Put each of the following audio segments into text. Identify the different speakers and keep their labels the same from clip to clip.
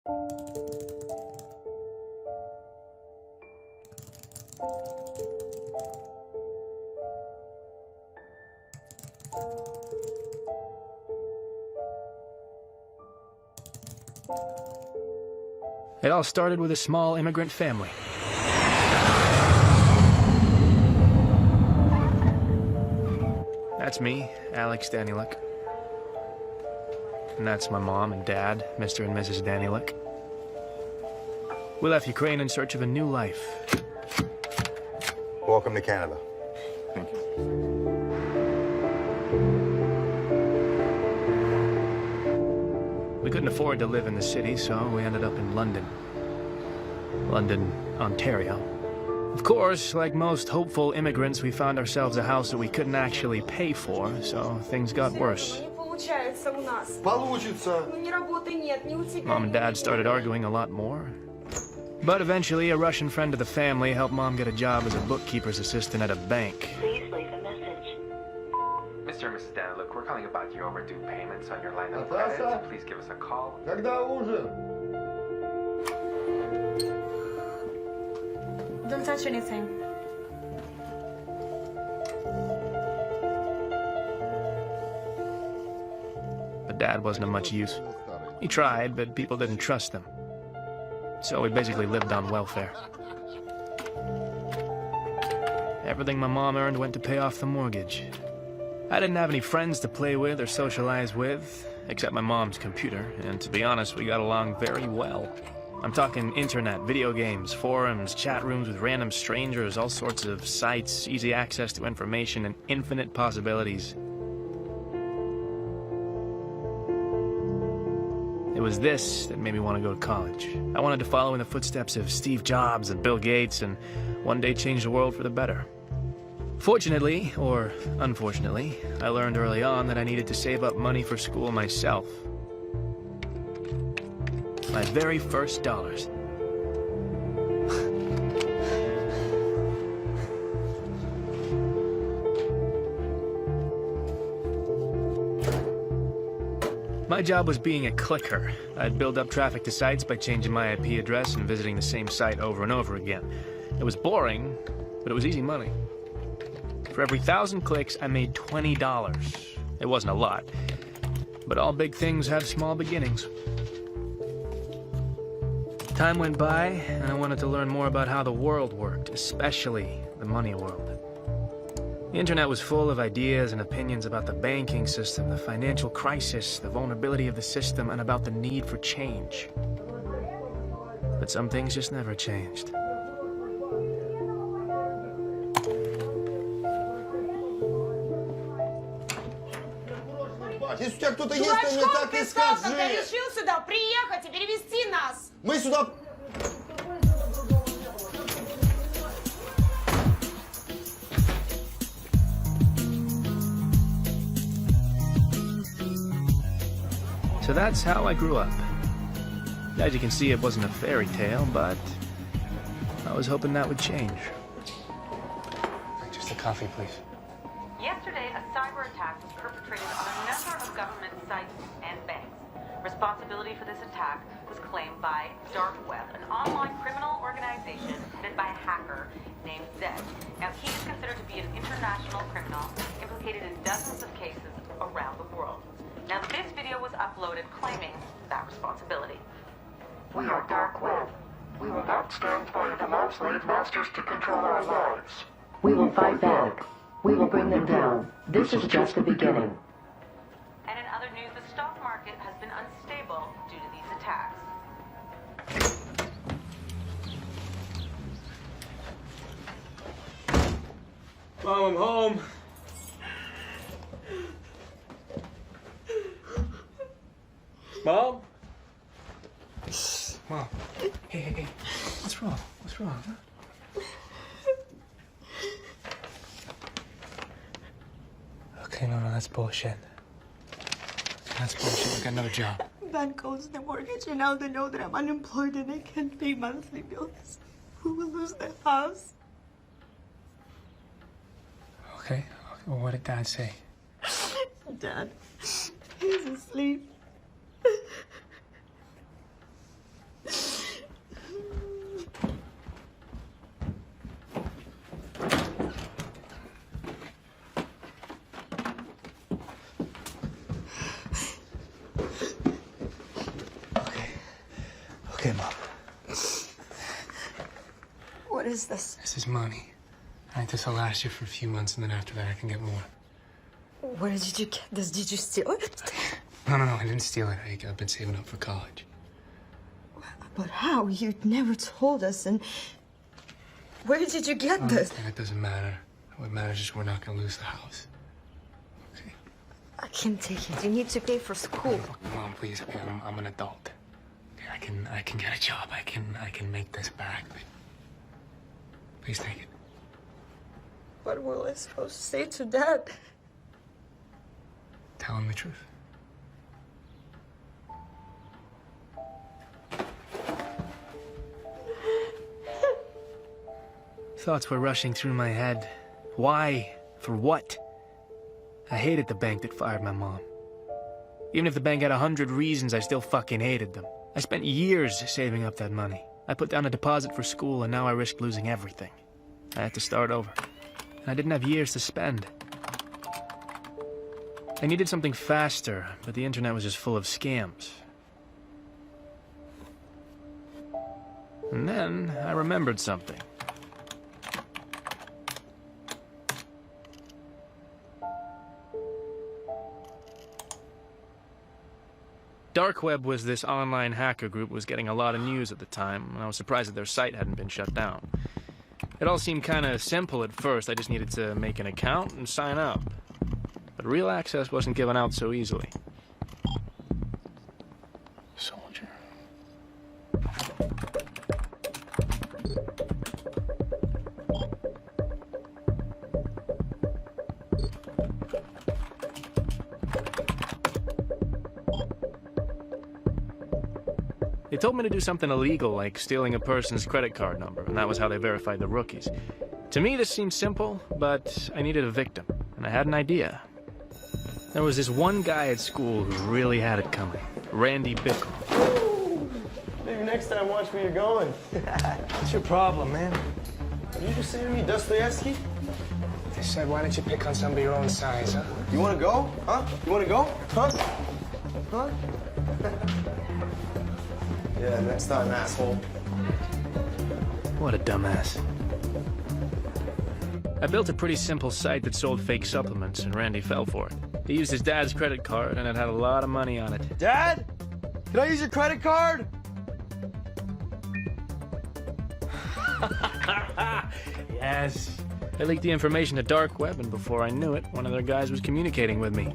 Speaker 1: It all started with a small immigrant family. That's me, Alex Danieluk. And that's my mom and dad, Mr. and Mrs. Danieluk. We left Ukraine in search of a new life.
Speaker 2: Welcome to Canada.
Speaker 3: Thank you.
Speaker 1: We couldn't afford to live in the city, so we ended up in London. London, Ontario. Of course, like most hopeful immigrants, we found ourselves a house that we couldn't actually pay for, so things got worse. Mom and Dad started arguing a lot more. But eventually, a Russian friend of the family helped Mom get a job as a bookkeeper's assistant at a bank.
Speaker 4: Please leave a message.
Speaker 5: Mr. and Mrs. Danieluk, we're calling about your overdue payments on your line of credit. Please give us a call.
Speaker 2: Когда ужин?
Speaker 6: Don't touch anything.
Speaker 1: But Dad wasn't of much use. He tried, but people didn't trust him. So we basically lived on welfare. Everything my mom earned went to pay off the mortgage. I didn't have any friends to play with or socialize with, except my mom's computer, and to be honest, we got along very well. I'm talking internet, video games, forums, chat rooms with random strangers, all sorts of sites, easy access to information, and infinite possibilities. It was this that made me want to go to college. I wanted to follow in the footsteps of Steve Jobs and Bill Gates and one day change the world for the better. Fortunately, or unfortunately, I learned early on that I needed to save up money for school myself. My very first dollars. My job was being a clicker. I'd build up traffic to sites by changing my IP address and visiting the same site over and over again. It was boring, but it was easy money. For every 1,000 clicks, I made $20. It wasn't a lot, but all big things have small beginnings. Time went by, and I wanted to learn more about how the world worked, especially the money world. The internet was full of ideas and opinions about the banking system, the financial crisis, the vulnerability of the system, and about the need for change. But some things just never changed.
Speaker 2: Если у тебя кто-то есть, то мне так и скажи.
Speaker 6: Когда решил сюда приехать и перевести нас.
Speaker 2: Мы сюда...
Speaker 1: So that's how I grew up. As you can see, it wasn't a fairy tale, but I was hoping that would change.
Speaker 3: Just a coffee, please.
Speaker 4: Yesterday, a cyber attack was perpetrated on a number of government sites and banks. Responsibility for this attack was claimed by Dark Web, an online criminal organization headed by a hacker named Zed. Now, he is considered to be an international criminal implicated in dozens of cases around the world. Now, this video was uploaded claiming that responsibility.
Speaker 7: We are Dark Web. We will not stand by and allow slave masters to control our lives.
Speaker 8: We will fight back. We will bring them down. This is just the beginning.
Speaker 4: And in other news, the stock market has been unstable due to these attacks.
Speaker 1: Mom, I'm home. Mom? Mom. Hey. What's wrong? What's wrong, huh?
Speaker 3: Okay, no, that's bullshit. That's bullshit. I got another job.
Speaker 6: Bank owes the mortgage, and now they know that I'm unemployed and I can't pay monthly bills. Who will lose their house?
Speaker 3: Okay. Well, what did Dad say?
Speaker 6: Dad, he's asleep. is this?
Speaker 3: This is money. All right, this will last you for a few months, and then after that I can get more.
Speaker 6: Where did you get this? Did you steal it?
Speaker 3: No, I didn't steal it. I've been saving up for college.
Speaker 6: But how? You never told us, and where did you get this?
Speaker 3: It doesn't matter. What matters is we're not gonna lose the house. Okay?
Speaker 6: I can't take it. You need to pay for school.
Speaker 3: Mom, please. Okay, I'm an adult. Okay, I can get a job. I can make this back. But please take it.
Speaker 6: What were I supposed to say to Dad?
Speaker 3: Tell him the truth.
Speaker 1: Thoughts were rushing through my head. Why? For what? I hated the bank that fired my mom. Even if the bank had 100 reasons, I still fucking hated them. I spent years saving up that money. I put down a deposit for school, and now I risked losing everything. I had to start over. And I didn't have years to spend. I needed something faster, but the internet was just full of scams. And then I remembered something. Dark Web was this online hacker group was getting a lot of news at the time, and I was surprised that their site hadn't been shut down. It all seemed kind of simple at first. I just needed to make an account and sign up. But real access wasn't given out so easily.
Speaker 3: Soldier.
Speaker 1: They told me to do something illegal, like stealing a person's credit card number, and that was how they verified the rookies. To me, this seemed simple, but I needed a victim, and I had an idea. There was this one guy at school who really had it coming. Randy Bickle.
Speaker 2: Maybe next time watch where you're going.
Speaker 3: What's your problem, man?
Speaker 2: Did you just say to me, Dostoevsky?
Speaker 3: They said, why don't you pick on somebody your own size, huh?
Speaker 2: You wanna go? Huh? You wanna go? Huh? Huh? Yeah, next time, asshole.
Speaker 1: What a dumbass. I built a pretty simple site that sold fake supplements, and Randy fell for it. He used his dad's credit card, and it had a lot of money on it.
Speaker 2: Dad? Can I use your credit card?
Speaker 1: Yes. I leaked the information to Dark Web, and before I knew it, one of their guys was communicating with me.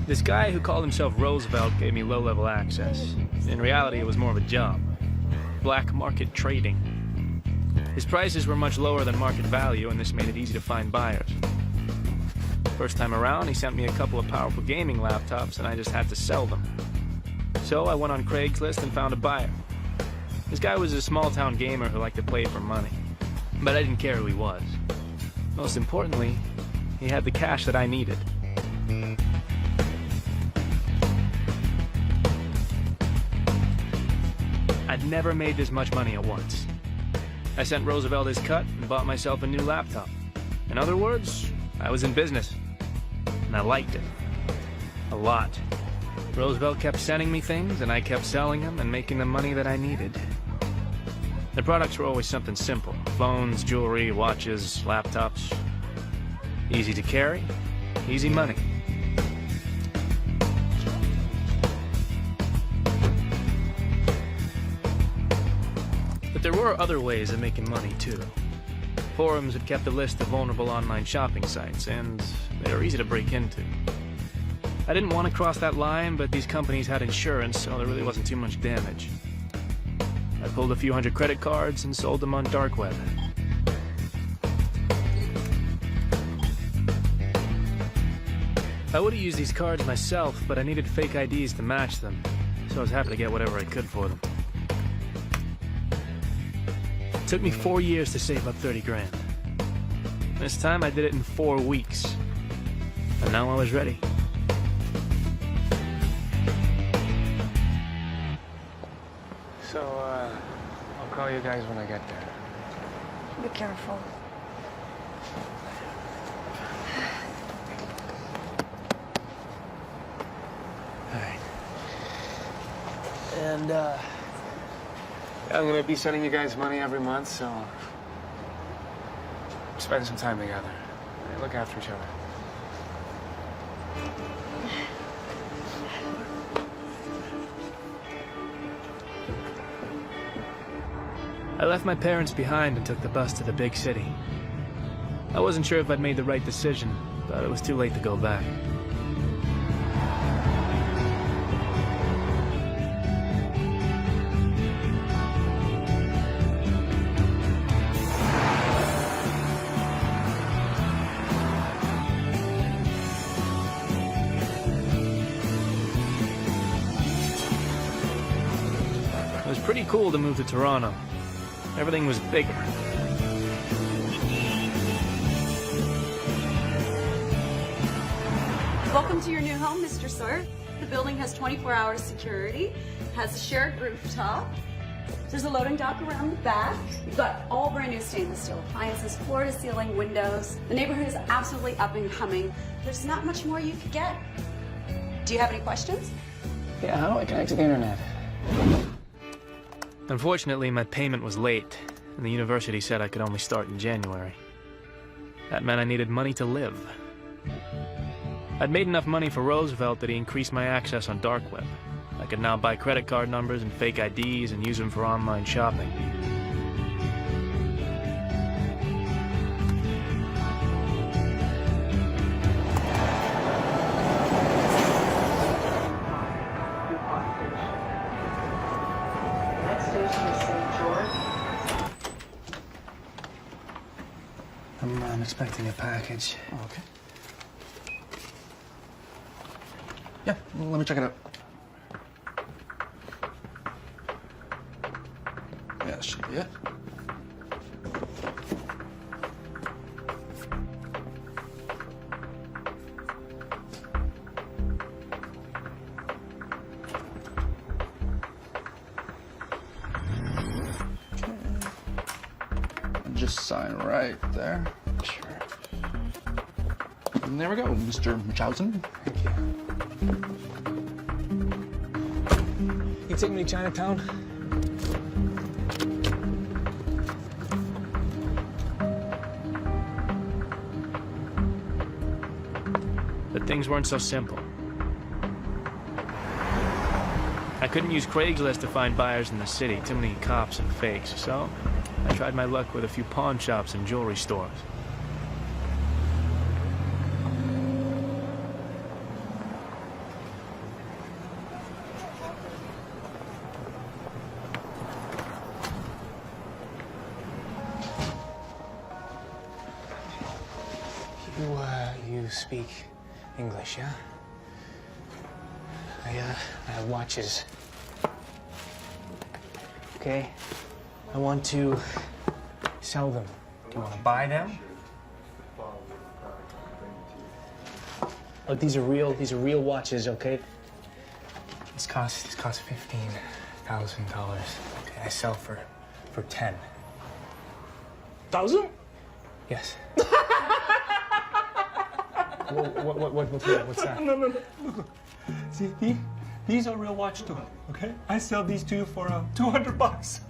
Speaker 1: This guy who called himself Roosevelt gave me low-level access. In reality, it was more of a job. Black market trading. His prices were much lower than market value, and this made it easy to find buyers. First time around, he sent me a couple of powerful gaming laptops, and I just had to sell them. So I went on Craigslist and found a buyer. This guy was a small-town gamer who liked to play for money. But I didn't care who he was. Most importantly, he had the cash that I needed. I'd never made this much money at once. I sent Roosevelt his cut and bought myself a new laptop. In other words, I was in business. And I liked it. A lot. Roosevelt kept sending me things, and I kept selling them and making the money that I needed. The products were always something simple. Phones, jewelry, watches, laptops. Easy to carry, easy money. But there were other ways of making money, too. Forums had kept a list of vulnerable online shopping sites, and they were easy to break into. I didn't want to cross that line, but these companies had insurance, so there really wasn't too much damage. I pulled a few hundred credit cards and sold them on Dark Web. I would have used these cards myself, but I needed fake IDs to match them, so I was happy to get whatever I could for them. It took me 4 years to save up 30 grand. This time I did it in 4 weeks. And now I was ready.
Speaker 3: call you guys when I get there.
Speaker 6: Be careful.
Speaker 3: All right. And, I'm gonna be sending you guys money every month, so spend some time together. Look after each other.
Speaker 1: I left my parents behind and took the bus to the big city. I wasn't sure if I'd made the right decision, but it was too late to go back. It was pretty cool to move to Toronto. Everything was bigger.
Speaker 9: Welcome to your new home, Mr. Sawyer. The building has 24-hour security, has a shared rooftop. There's a loading dock around the back. You've got all brand new stainless steel appliances, floor-to-ceiling windows. The neighborhood is absolutely up and coming. There's not much more you could get. Do you have any questions?
Speaker 3: Yeah, how do I connect to the internet?
Speaker 1: Unfortunately, my payment was late, and the university said I could only start in January. That meant I needed money to live. I'd made enough money for Roosevelt that he increased my access on dark web. I could now buy credit card numbers and fake IDs and use them for online shopping.
Speaker 8: Next station is St. George.
Speaker 3: I'm expecting a package.
Speaker 2: Oh, okay. Yeah, well, let me check it out. Yeah, that should be it. Okay. And just sign right there. Sure. And there we go, Mr. Munchausen.
Speaker 3: Thank you. You take me to Chinatown?
Speaker 1: But things weren't so simple. I couldn't use Craigslist to find buyers in the city, too many cops and fakes, so I tried my luck with a few pawn shops and jewelry stores.
Speaker 3: You speak English, yeah? I have watches. Okay? I want to sell them. Do you want to buy them? Oh, these are real watches, okay? This costs $15,000. Okay, I sell for 10.
Speaker 2: 1,000?
Speaker 3: Yes. What's that?
Speaker 2: No. See, these are real watch too, okay? I sell these to you for $200.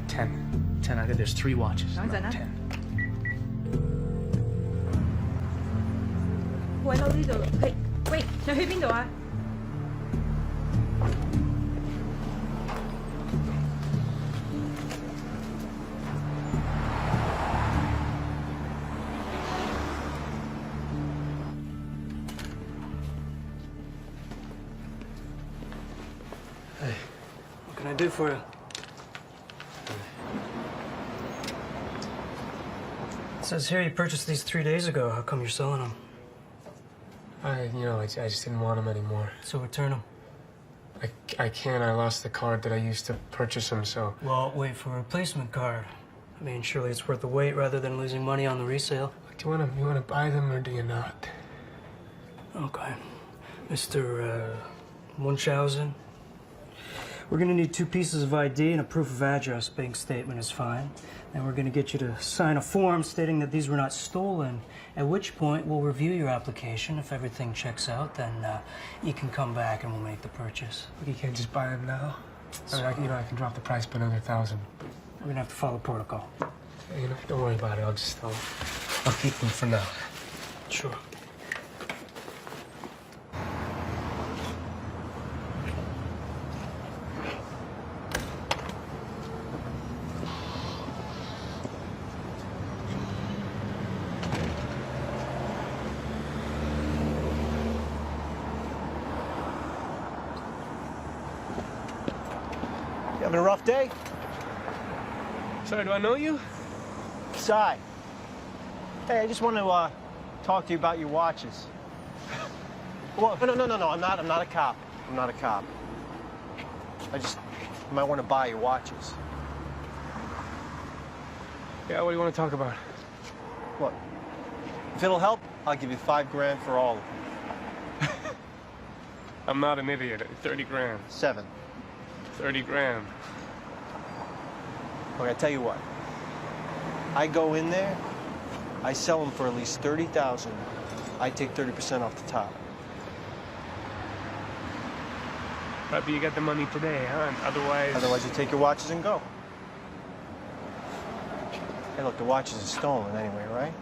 Speaker 1: Ten. I think there's 3 watches.
Speaker 6: 等陣啦。
Speaker 1: 10.
Speaker 6: 喂，到呢度，喂，你去邊度啊？What
Speaker 3: can I
Speaker 10: I do for you? It says here you purchased these 3 days ago. How come you're selling them?
Speaker 3: I just didn't want them anymore.
Speaker 10: So return them.
Speaker 3: I can't. I lost the card that I used to purchase them, so...
Speaker 10: Well, wait for a replacement card. I mean, surely it's worth the wait rather than losing money on the resale.
Speaker 3: Do you want to buy them or do you not?
Speaker 10: Okay. Mr. Munchausen, we're going to need 2 pieces of ID and a proof of address. Bank statement is fine. And we're going to get you to sign a form stating that these were not stolen, at which point we'll review your application. If everything checks out, then you can come back and we'll make the purchase.
Speaker 3: You can't just buy them now? I mean, I can drop the price by another $1,000.
Speaker 10: We're going to have to follow protocol.
Speaker 3: Don't worry about it. I'll keep them for now.
Speaker 10: Sure.
Speaker 11: Having a rough day?
Speaker 3: Sorry, do I know you?
Speaker 11: Cy. Hey, I just want to talk to you about your watches. Well, no, I'm not a cop. I'm not a cop. I might want to buy your watches.
Speaker 3: Yeah, what do you want to talk about?
Speaker 11: What? If it'll help, I'll give you $5 grand for all of them.
Speaker 3: I'm not an idiot. 30 grand.
Speaker 11: 7.
Speaker 3: 30 grand.
Speaker 11: Okay, I tell you what. I go in there, I sell them for at least $30,000. I take 30% off the top.
Speaker 3: Right, but you got the money today, huh?
Speaker 11: Otherwise, you take your watches and go. Hey, look, the watches are stolen anyway, right?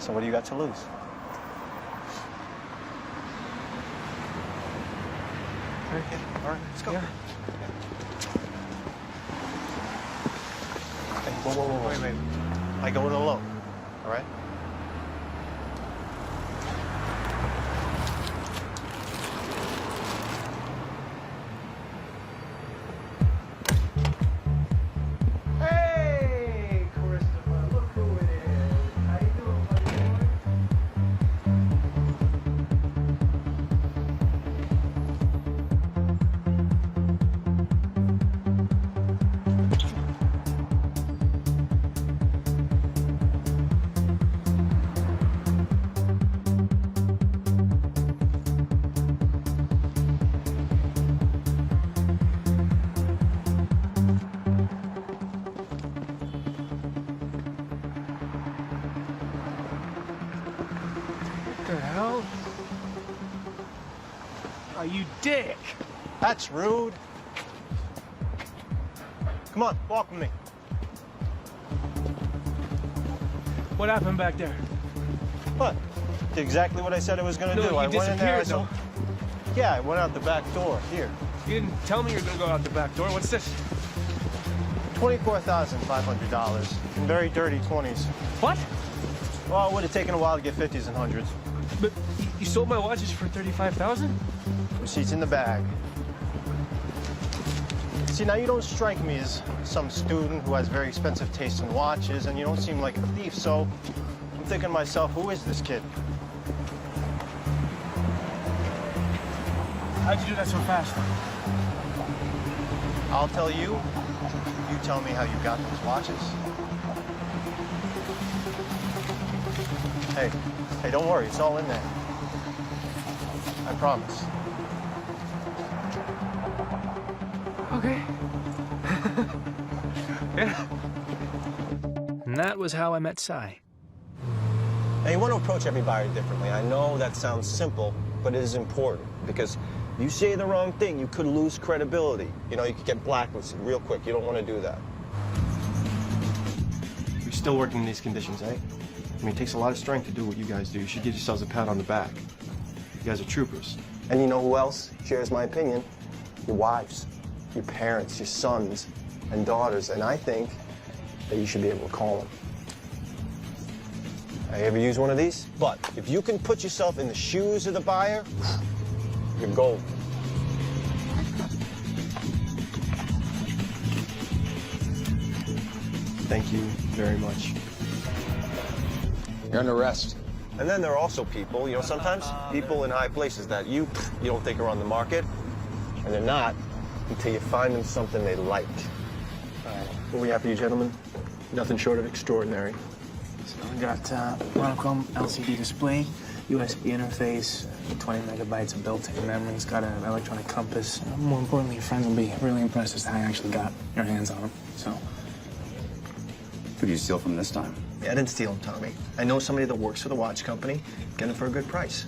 Speaker 11: So what do you got to lose? Okay, all right, let's go.
Speaker 3: Yeah.
Speaker 11: Hey, whoa. Wait. I go in alone, all right? Hey, Christopher, look who it is. How you doing, buddy boy?
Speaker 3: What the hell? Oh, you dick!
Speaker 11: That's rude. Come on, walk with me.
Speaker 3: What happened back there?
Speaker 11: What? Did exactly what I said I was going to do.
Speaker 3: You
Speaker 11: I went in there.
Speaker 3: disappeared, though.
Speaker 11: Yeah, I went out the back door. Here.
Speaker 3: You didn't tell me you were going to go out the back door. What's this?
Speaker 11: $24,500 in very dirty 20s.
Speaker 3: What?
Speaker 11: Well, it would have taken a while to get 50s and 100s.
Speaker 3: But you sold my watches for $35,000?
Speaker 11: Receipts in the bag. See, now you don't strike me as some student who has very expensive taste in watches, and you don't seem like a thief, so I'm thinking to myself, who is this kid?
Speaker 3: How'd you do that so fast?
Speaker 11: I'll tell you. You tell me how you got those watches. Hey, don't worry. It's all in there. I promise.
Speaker 3: Okay. Yeah.
Speaker 1: And that was how I met Cy.
Speaker 11: Now, you want to approach every buyer differently. I know that sounds simple, but it is important because if you say the wrong thing, you could lose credibility. You know, you could get blacklisted real quick. You don't want to do that. You're still working in these conditions, eh? I mean, it takes a lot of strength to do what you guys do. You should give yourselves a pat on the back. You guys are troopers. And you know who else shares my opinion? Your wives, your parents, your sons and daughters. And I think that you should be able to call them. I ever use one of these? But if you can put yourself in the shoes of the buyer, you're gold. Thank you very much.
Speaker 12: You're under arrest.
Speaker 11: And then there are also people, you know, sometimes people in high places that you don't think are on the market, and they're not until you find them something they like. What we have for you, gentlemen? Nothing short of extraordinary.
Speaker 1: So we got monochrome LCD display, USB interface, 20 megabytes of built-in memory. It's got an electronic compass. More importantly, your friends will be really impressed as to how you actually got your hands on them. So,
Speaker 12: Who did you steal from this time?
Speaker 11: Yeah, I didn't steal them, Tommy. I know somebody that works for the watch company. Get them for a good price.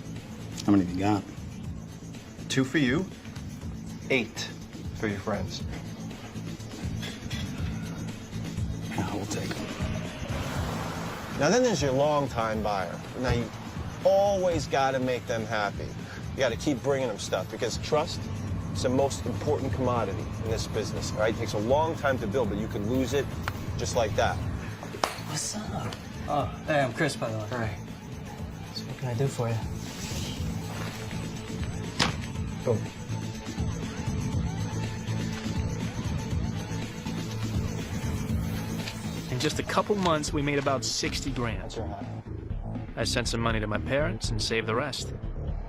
Speaker 12: How many have you got?
Speaker 11: 2 for you, 8 for your friends.
Speaker 12: Yeah, we'll take them.
Speaker 11: Now then there's your long-time buyer. Now you always got to make them happy. You got to keep bringing them stuff because trust is the most important commodity in this business, all right? It takes a long time to build, but you can lose it just like that.
Speaker 10: What's up? Oh, hey, I'm Chris, by the way.
Speaker 1: Hi.
Speaker 10: So what can I do for you?
Speaker 11: Boom.
Speaker 1: in just a couple months, we made about 60 grand.
Speaker 10: That's right.
Speaker 1: I sent some money to my parents and saved the rest.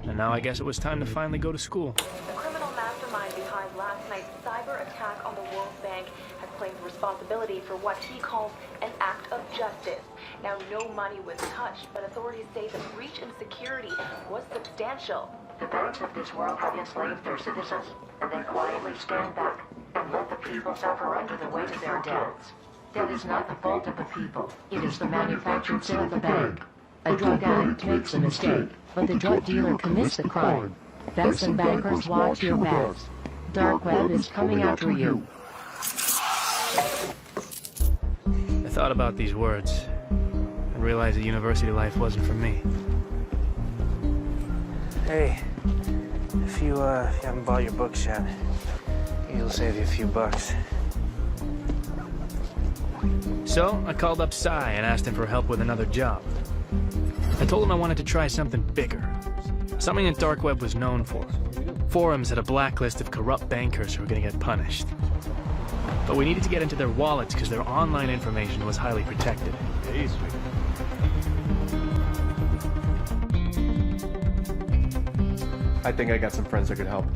Speaker 1: And now I guess it was time to finally go to school.
Speaker 4: The criminal mastermind behind last night's cyber attack on the World Bank has claimed responsibility for what he calls an act of justice. Now, no money was touched, but authorities say the breach in security was substantial.
Speaker 8: The banks of this world have enslaved their citizens, and they quietly stand back and let the people suffer under the weight of their debts. That is not the fault of the people. It is the manufactured sin of the bank. A drug addict makes a mistake, but the drug dealer commits the crime. Banks and bankers, watch your backs. Dark web is coming after you.
Speaker 1: I thought about these words and realized that university life wasn't for me. Hey, if you haven't bought your books yet, it'll save you a few bucks. So I called up Cy and asked him for help with another job. I told him I wanted to try something bigger, something that dark web was known for. Forums had a blacklist of corrupt bankers who were going to get punished. But we needed to get into their wallets because their online information was highly protected.
Speaker 11: Hey, sweet. I think I got some friends that could help.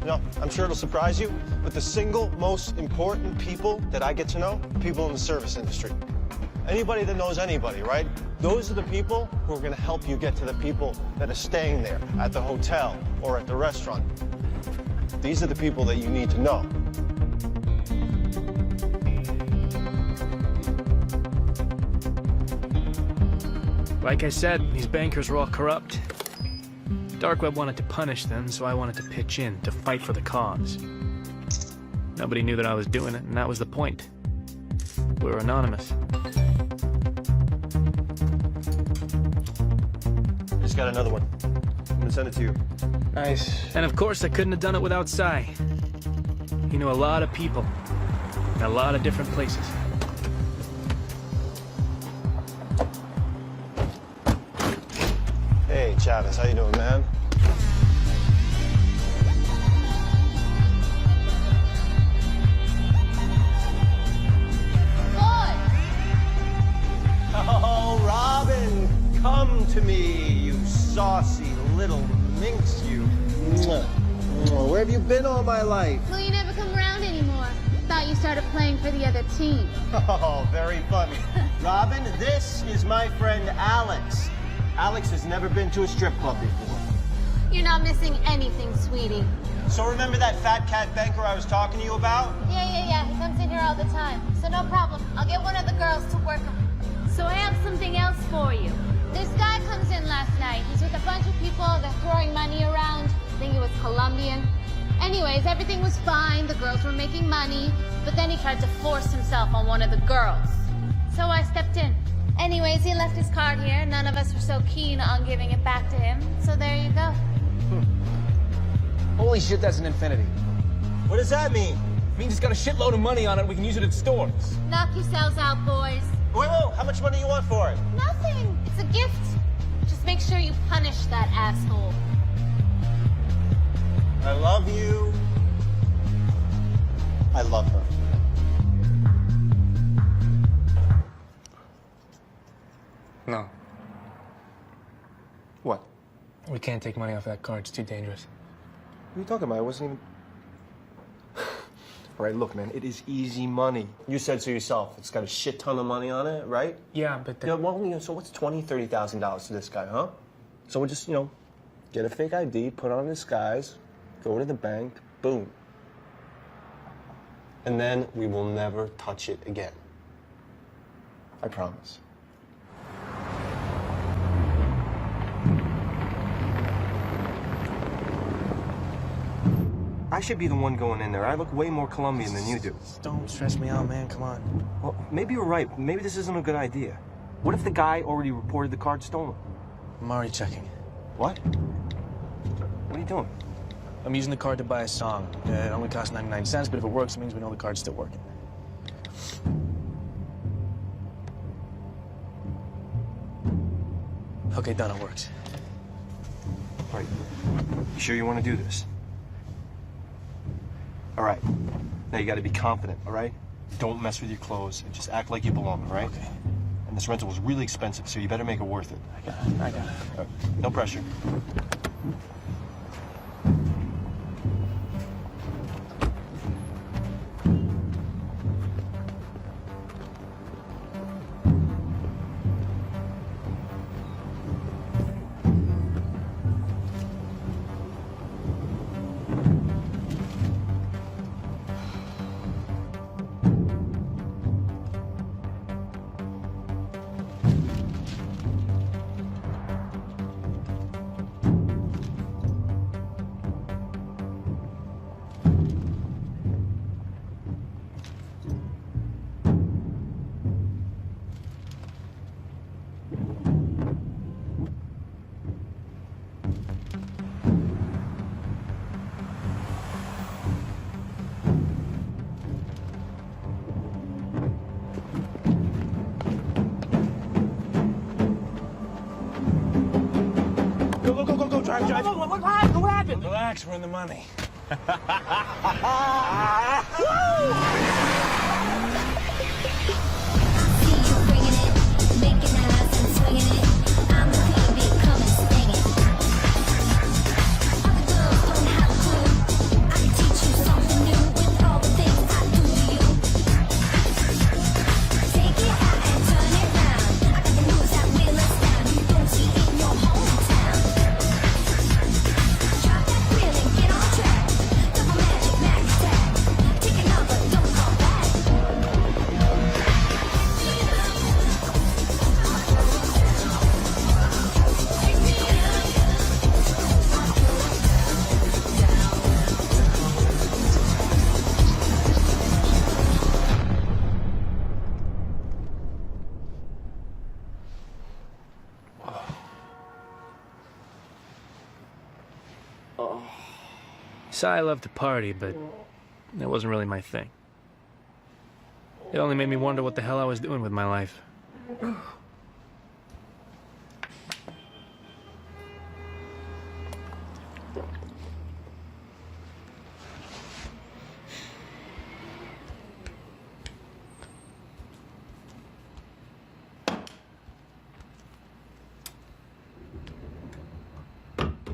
Speaker 11: You know, I'm sure it'll surprise you, but the single most important people that I get to know, people in the service industry. Anybody that knows anybody, right? Those are the people who are going to help you get to the people that are staying there at the hotel or at the restaurant. These are the people that you need to know.
Speaker 1: Like I said, these bankers were all corrupt. Dark web wanted to punish them, so I wanted to pitch in to fight for the cause. Nobody knew that I was doing it, and that was the point. We were anonymous.
Speaker 11: Just got another one. I'm gonna send it to you.
Speaker 1: Nice. And of course, I couldn't have done it without Cy. He knew a lot of people in a lot of different places.
Speaker 11: Hey, Chavez, how you doing, man? Oh, Robin, come to me, you saucy little minx, you. Where have you been all my life?
Speaker 13: Well, you never come around anymore. Thought you started playing for the other team.
Speaker 11: Oh, very funny. Robin, this is my friend Alex. Alex has never been to a strip club before.
Speaker 13: You're not missing anything, sweetie.
Speaker 11: So remember that fat cat banker I was talking to you about?
Speaker 13: Yeah. He comes in here all the time. So no problem. I'll get one of the girls to work him. So I have something else for you. This guy comes in last night. He's with a bunch of people. They're throwing money around. I think he was Colombian. Anyways, everything was fine. The girls were making money. But then he tried to force himself on one of the girls. So I stepped in. Anyways, he left his card here. None of us were so keen on giving it back to him. So there you go.
Speaker 14: Holy shit, that's an infinity.
Speaker 11: What does that mean?
Speaker 14: It means it's got a shitload of money on it. We can use it at stores.
Speaker 13: Knock yourselves out, boys.
Speaker 11: Whoa, how much money you want for it?
Speaker 13: Nothing. It's a gift. Just make sure you punish that asshole.
Speaker 11: I love you. I love her.
Speaker 3: No.
Speaker 11: What?
Speaker 3: We can't take money off that card. It's too dangerous.
Speaker 11: What are you talking about? I wasn't even... All right, look, man, it is easy money. You said so yourself. It's got a shit ton of money on it, right?
Speaker 3: Yeah, but...
Speaker 11: Yeah, well, so what's $20,000, $30,000 to this guy, huh? So we'll just, get a fake ID, put on a disguise, go to the bank, boom. And then we will never touch it again. I promise. I should be the one going in there. I look way more Colombian than you do.
Speaker 3: Don't stress me out, man. Come on.
Speaker 11: Well, maybe you're right. Maybe this isn't a good idea. What if the guy already reported the card stolen?
Speaker 3: I'm already checking.
Speaker 11: What? What are you doing?
Speaker 3: I'm using the card to buy a song. It only costs 99 cents, but if it works, it means we know the card's still working. Okay, done. It works.
Speaker 11: All right. You sure you want to do this? All right. Now you got to be confident, all right? Don't mess with your clothes and just act like you belong, all right?
Speaker 3: Okay.
Speaker 11: And this rental was really expensive, so you better make it worth it.
Speaker 3: I got it. I got it.
Speaker 11: All right. No pressure.
Speaker 3: Go, drive. What happened? Relax, we're in the money.
Speaker 1: So I loved to party, but that wasn't really my thing. It only made me wonder what the hell I was doing with my life.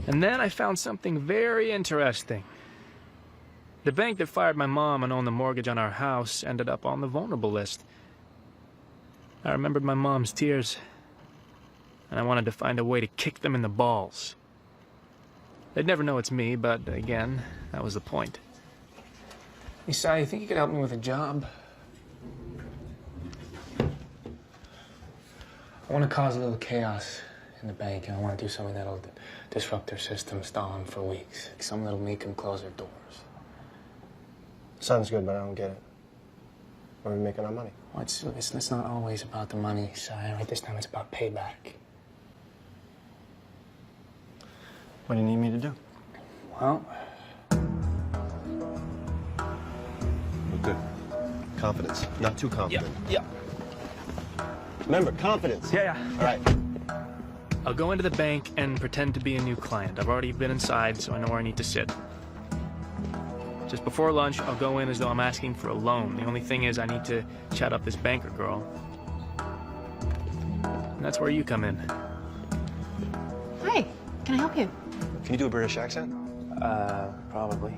Speaker 1: And then I found something very interesting. The bank that fired my mom and owned the mortgage on our house ended up on the vulnerable list. I remembered my mom's tears, and I wanted to find a way to kick them in the balls. They'd never know it's me, but again, that was the point.
Speaker 3: Hey, Si, you think you could help me with a job? I want to cause a little chaos in the bank, and I want to do something that'll disrupt their system, stall them for weeks. Something that'll make them close their doors.
Speaker 11: Sounds good, but I don't get it. Where are we making our money?
Speaker 3: Well, it's not always about the money, Si. Right? This time it's about payback.
Speaker 11: What do you need me to do?
Speaker 3: Well...
Speaker 11: Good. Confidence. Not too confident.
Speaker 1: Yeah.
Speaker 11: Remember, confidence.
Speaker 1: Yeah.
Speaker 11: All right.
Speaker 1: I'll go into the bank and pretend to be a new client. I've already been inside, so I know where I need to sit. Just before lunch, I'll go in as though I'm asking for a loan. The only thing is I need to chat up this banker girl. that's where you come in.
Speaker 9: Hi, can I help you?
Speaker 11: Can you do a British accent?
Speaker 1: Probably.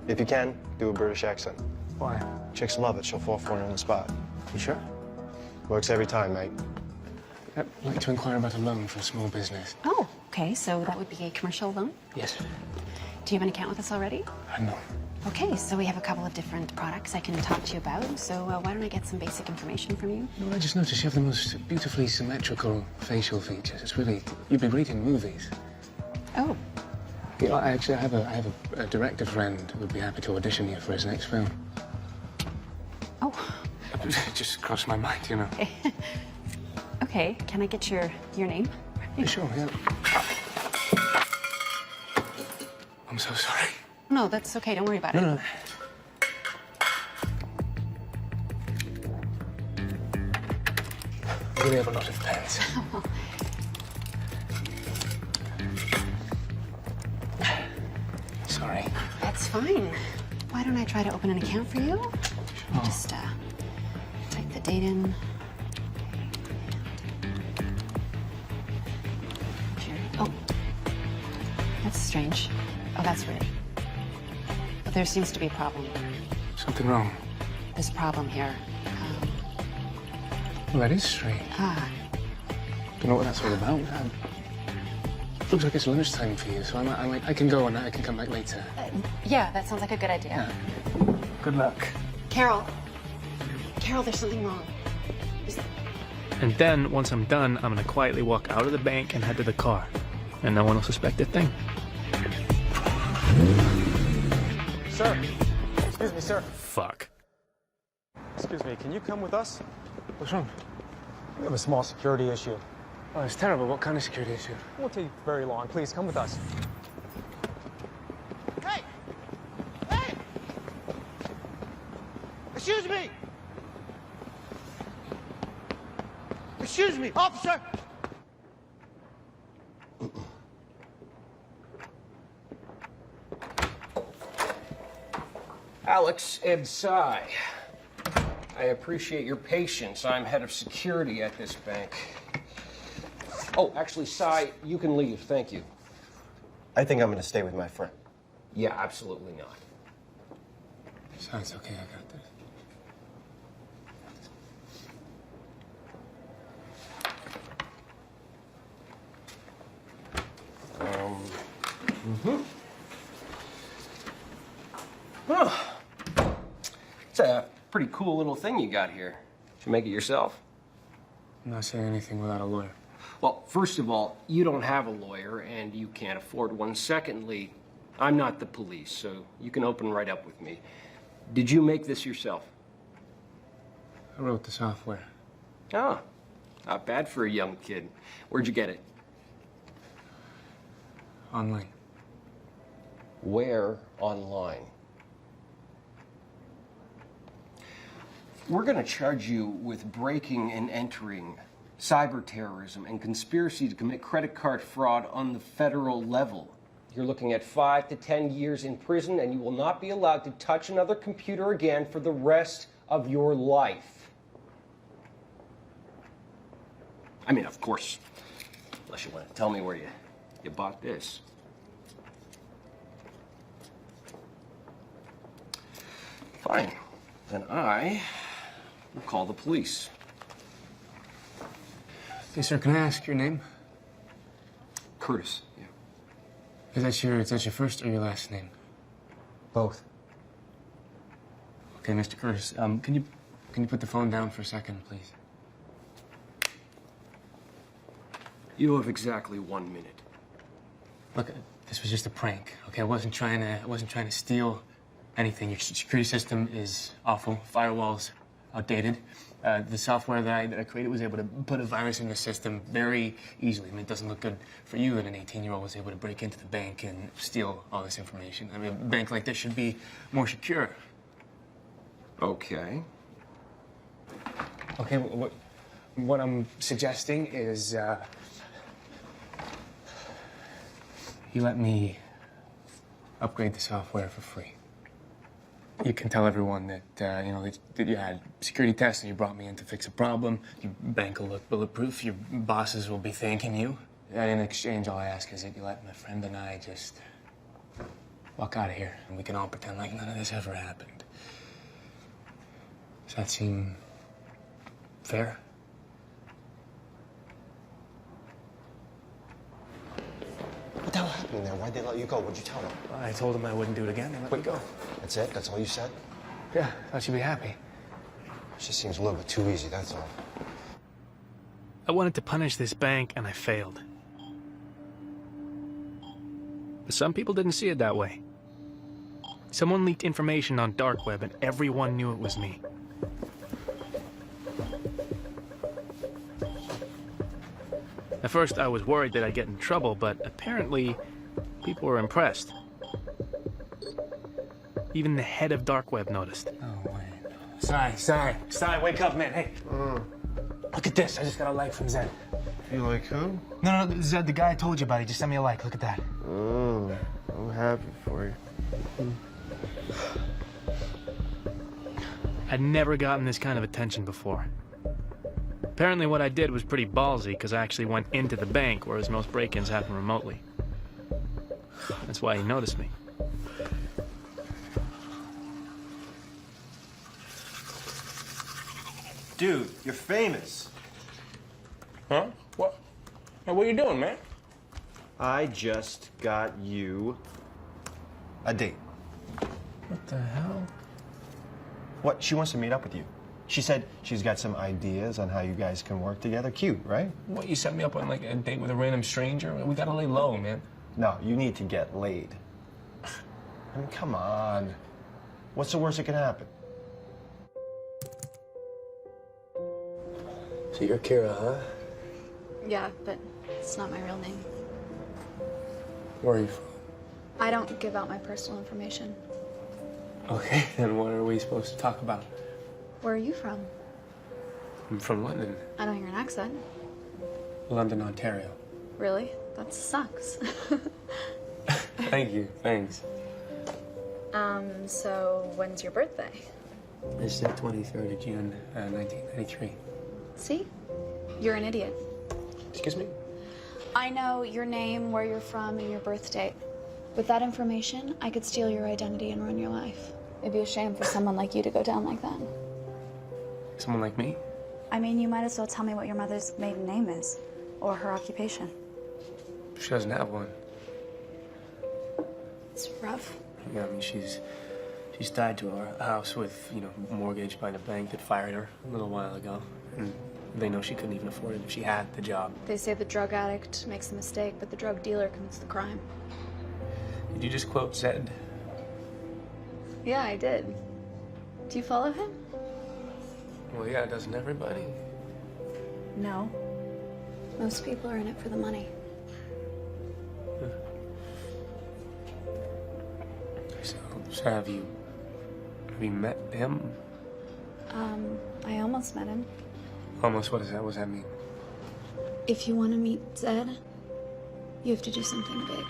Speaker 11: If you can, do a British accent.
Speaker 1: Why?
Speaker 11: Chicks love it. She'll fall for it on the spot.
Speaker 1: You sure?
Speaker 11: Works every time, mate.
Speaker 3: I'd like to inquire about a loan for a small business.
Speaker 9: Oh, okay, so that would be a commercial loan?
Speaker 3: Yes.
Speaker 9: Do you have an account with us already?
Speaker 3: No.
Speaker 9: Okay, so we have a couple of different products I can talk to you about. So why don't I get some basic information from you?
Speaker 3: No, I just noticed you have the most beautifully symmetrical facial features. It's really, you'd be great in movies.
Speaker 9: Oh.
Speaker 3: You know, I have a director friend who would be happy to audition you for his next film.
Speaker 9: Oh.
Speaker 3: It just crossed my mind, you know.
Speaker 9: Okay, can I get your name?
Speaker 3: Sure, yeah. I'm so sorry.
Speaker 9: No, that's okay. Don't worry about it.
Speaker 3: No. I really have a lot of pens. Sorry.
Speaker 9: That's fine. Why don't I try to open an account for you?
Speaker 3: Sure.
Speaker 9: Just type the date in. Sure. Oh, that's strange. Oh, that's weird. But there seems to be a problem.
Speaker 3: Something wrong?
Speaker 9: There's a problem here.
Speaker 3: Well, that is strange. Don't know what that's all about. Looks like it's lunchtime for you, so I can go and I can come back later.
Speaker 9: Yeah, that sounds like a good idea.
Speaker 3: Yeah. Good luck.
Speaker 9: Carol, there's something wrong.
Speaker 1: And then, once I'm done, I'm gonna quietly walk out of the bank and head to the car. And no one will suspect a thing.
Speaker 2: Sir. Excuse me, sir.
Speaker 1: Fuck.
Speaker 2: Excuse me, can you come with us?
Speaker 3: What's wrong?
Speaker 2: We have a small security issue.
Speaker 3: Oh, it's terrible. What kind of security issue?
Speaker 2: It won't take very long. Please, come with us.
Speaker 15: Hey! Hey! Excuse me! Excuse me, officer!
Speaker 16: Alex and Cy. I appreciate your patience. I'm head of security at this bank. Oh, actually, Cy, you can leave. Thank you.
Speaker 11: I think I'm going to stay with my friend.
Speaker 16: Yeah, absolutely not.
Speaker 3: Sounds okay. I got this.
Speaker 16: Oh. It's a pretty cool little thing you got here. Did you make it yourself?
Speaker 3: I'm not saying anything without a lawyer.
Speaker 16: Well, first of all, you don't have a lawyer, and you can't afford one. Secondly, I'm not the police, so you can open right up with me. Did you make this yourself?
Speaker 3: I wrote the software.
Speaker 16: Ah, not bad for a young kid. Where'd you get it?
Speaker 3: Online.
Speaker 16: Where online? We're going to charge you with breaking and entering, cyber terrorism, and conspiracy to commit credit card fraud on the federal level. You're looking at 5 to 10 years in prison, and you will not be allowed to touch another computer again for the rest of your life. I mean, of course, unless you want to tell me where you bought this. Fine. Then I will call the police.
Speaker 3: Okay, sir, can I ask your name?
Speaker 16: Curtis, yeah.
Speaker 3: Is that your first or your last name?
Speaker 16: Both.
Speaker 3: Okay, Mr. Curtis, can you put the phone down for a second, please?
Speaker 16: You have exactly 1 minute.
Speaker 3: Look, this was just a prank. Okay, I wasn't trying to steal anything. Your security system is awful. Firewall's outdated. The software that I created was able to put a virus in your system very easily. I mean, it doesn't look good for you that an 18-year-old was able to break into the bank and steal all this information. I mean, a bank like this should be more secure.
Speaker 16: Okay.
Speaker 3: Okay, what I'm suggesting is you let me upgrade the software for free. You can tell everyone that, you know, that you had security tests and you brought me in to fix a problem. Your bank will look bulletproof. Your bosses will be thanking you. And in exchange, all I ask is that you let my friend and I just walk out of here and we can all pretend like none of this ever happened. Does that seem fair?
Speaker 11: What the hell happened there? Why'd they let you go? What'd you tell them?
Speaker 3: I told them I wouldn't do it again. They let me go.
Speaker 11: That's it? That's all you said?
Speaker 3: Yeah, thought you'd be happy.
Speaker 11: It just seems a little bit too easy, that's all.
Speaker 1: I wanted to punish this bank, and I failed. But some people didn't see it that way. Someone leaked information on dark web, and everyone knew it was me. At first, I was worried that I'd get in trouble, but apparently, people were impressed. Even the head of dark web noticed.
Speaker 3: Oh, wait. Sai, wake up, man. Hey. Look at this. I just got a like from Zed.
Speaker 11: You like who?
Speaker 3: No, Zed, the guy I told you about. He just sent me a like. Look at that.
Speaker 11: Oh, I'm happy for you.
Speaker 1: I'd never gotten this kind of attention before. Apparently what I did was pretty ballsy, because I actually went into the bank, whereas most break-ins happen remotely. That's why he noticed me.
Speaker 11: Dude, you're famous.
Speaker 3: Huh? What? Hey, what are you doing, man?
Speaker 11: I just got you a date.
Speaker 3: What the hell?
Speaker 11: What? She wants to meet up with you. She said she's got some ideas on how you guys can work together. Cute, right?
Speaker 3: What, you set me up on, like, a date with a random stranger? We gotta lay low, man.
Speaker 11: No, you need to get laid. I mean, come on. What's the worst that can happen?
Speaker 3: So you're Kira, huh?
Speaker 9: Yeah, but it's not my real name.
Speaker 3: Where are you from?
Speaker 9: I don't give out my personal information.
Speaker 3: Okay, then what are we supposed to talk about?
Speaker 9: Where are you from?
Speaker 3: I'm from London.
Speaker 9: I don't hear an accent.
Speaker 3: London, Ontario.
Speaker 9: Really? That sucks.
Speaker 3: Thank you, thanks.
Speaker 9: So when's your birthday?
Speaker 3: It's the 23rd of June, 1993.
Speaker 9: See? You're an idiot.
Speaker 3: Excuse me?
Speaker 9: I know your name, where you're from, and your birth date. With that information, I could steal your identity and ruin your life. It'd be a shame for someone like you to go down like that.
Speaker 3: Someone like me?
Speaker 9: I mean, you might as well tell me what your mother's maiden name is, or her occupation.
Speaker 3: She doesn't have one.
Speaker 9: It's rough.
Speaker 3: Yeah, I mean, she's tied to a house with, you know, mortgage by the bank that fired her a little while ago. And they know she couldn't even afford it if she had the job.
Speaker 9: They say the drug addict makes the mistake, but the drug dealer commits the crime.
Speaker 3: Did you just quote Zed?
Speaker 9: Yeah, I did. Do you follow him?
Speaker 3: Well, yeah, doesn't everybody?
Speaker 9: No. Most people are in it for the money.
Speaker 3: So have you met him?
Speaker 9: I almost met him.
Speaker 3: Almost, what is that? What does that mean?
Speaker 9: If you want to meet Zed, you have to do something big.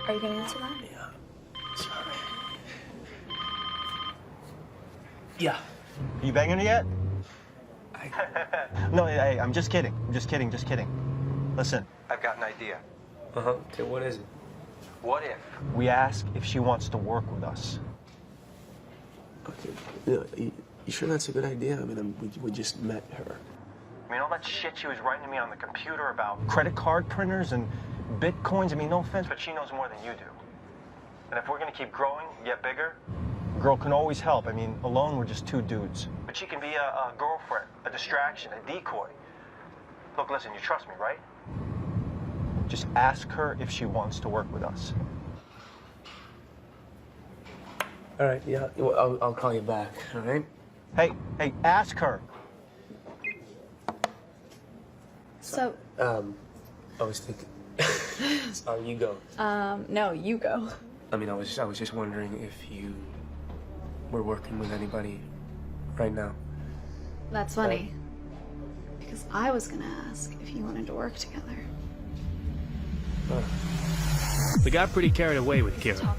Speaker 9: Are you going to answer that?
Speaker 3: Yeah. Sorry. Yeah.
Speaker 11: Are you banging her yet? No, hey, I'm just kidding. I'm just kidding. Listen, I've got an idea.
Speaker 3: Uh-huh. Okay, what is it?
Speaker 11: What if we ask if she wants to work with us?
Speaker 3: Okay. Yeah, you sure that's a good idea? I mean, we just met her.
Speaker 11: I mean, all that shit she was writing to me on the computer about credit card printers and bitcoins, I mean, no offense, but she knows more than you do. And if we're gonna keep growing, get bigger, a girl can always help. I mean, alone we're just two dudes. But she can be a girlfriend, a distraction, a decoy. Look, listen, you trust me, right? Just ask her if she wants to work with us.
Speaker 3: All right, yeah, well, I'll call you back, all right?
Speaker 11: Hey, ask her.
Speaker 9: So,
Speaker 3: I was thinking, sorry, you go.
Speaker 9: no, you go.
Speaker 3: I mean, I was just wondering if you were working with anybody right now.
Speaker 9: That's funny. Because I was going to ask if you wanted to work together.
Speaker 1: We got pretty carried away with Kira.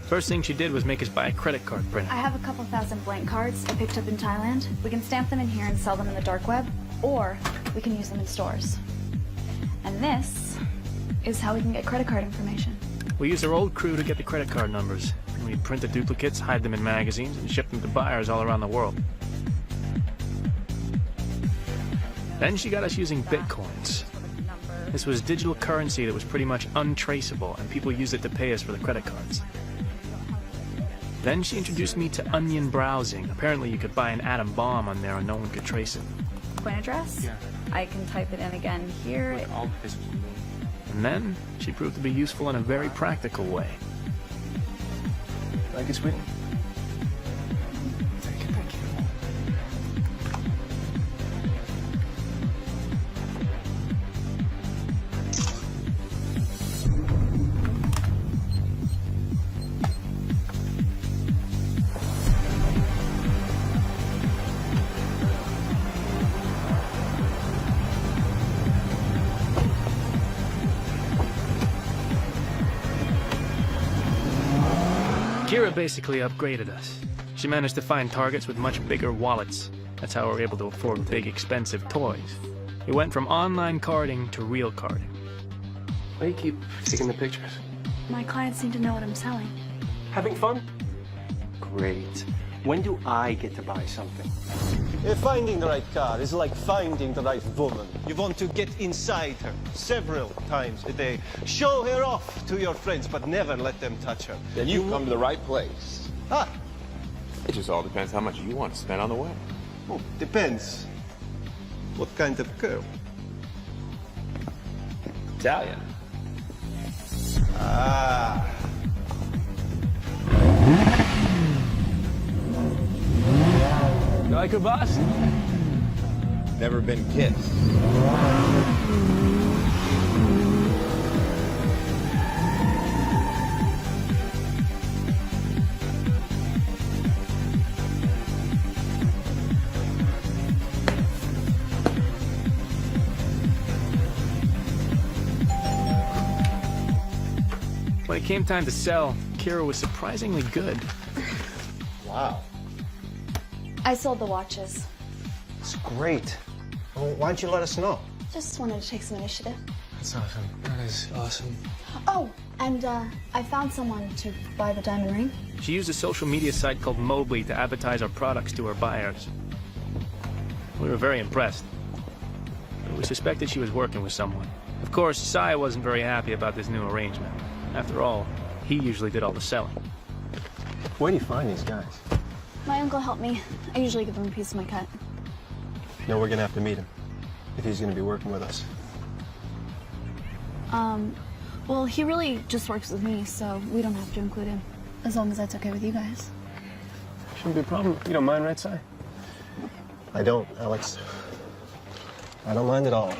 Speaker 1: First thing she did was make us buy a credit card printer.
Speaker 9: I have a couple thousand blank cards I picked up in Thailand. We can stamp them in here and sell them in the dark web, or we can use them in stores. And this is how we can get credit card information.
Speaker 1: We used our old crew to get the credit card numbers. We'd print the duplicates, hide them in magazines, and ship them to buyers all around the world. Then she got us using bitcoins. This was digital currency that was pretty much untraceable, and people used it to pay us for the credit cards. Then she introduced me to onion browsing. Apparently you could buy an atom bomb on there and no one could trace it.
Speaker 9: Coin address? Yeah. I can type it in again here.
Speaker 1: And then she proved to be useful in a very practical way.
Speaker 11: Like it, sweetie?
Speaker 1: Kira basically upgraded us. She managed to find targets with much bigger wallets. That's how we were able to afford big, expensive toys. We went from online carding to real carding.
Speaker 11: Why do you keep taking the pictures?
Speaker 9: My clients need to know what I'm selling.
Speaker 11: Having fun? Great. When do I get to buy something?
Speaker 2: Finding the right car is like finding the right woman. You want to get inside her several times a day. Show her off to your friends, but never let them touch her.
Speaker 17: Then you've come to the right place.
Speaker 2: Ah.
Speaker 17: It just all depends how much you want to spend on the way.
Speaker 2: Oh, depends. What kind of girl?
Speaker 17: Italian.
Speaker 2: Ah.
Speaker 1: You like her, boss?
Speaker 17: Never been kissed.
Speaker 1: When it came time to sell, Kira was surprisingly good.
Speaker 2: Wow.
Speaker 9: I sold the watches.
Speaker 11: It's great. Well, why don't you let us know?
Speaker 9: Just wanted to take some initiative.
Speaker 3: That's awesome. That is awesome.
Speaker 9: Oh, and I found someone to buy the diamond ring.
Speaker 1: She used a social media site called Mobley to advertise our products to her buyers. We were very impressed. But we suspected she was working with someone. Of course, Sai wasn't very happy about this new arrangement. After all, he usually did all the selling.
Speaker 11: Where do you find these guys?
Speaker 9: My uncle helped me. I usually give him a piece of my cut.
Speaker 11: No, we're gonna have to meet him if he's gonna be working with us.
Speaker 9: Well, he really just works with me, so we don't have to include him. As long as that's okay with you guys.
Speaker 11: Shouldn't be a problem. You don't mind, right, Si? I don't, Alex. I don't mind at all.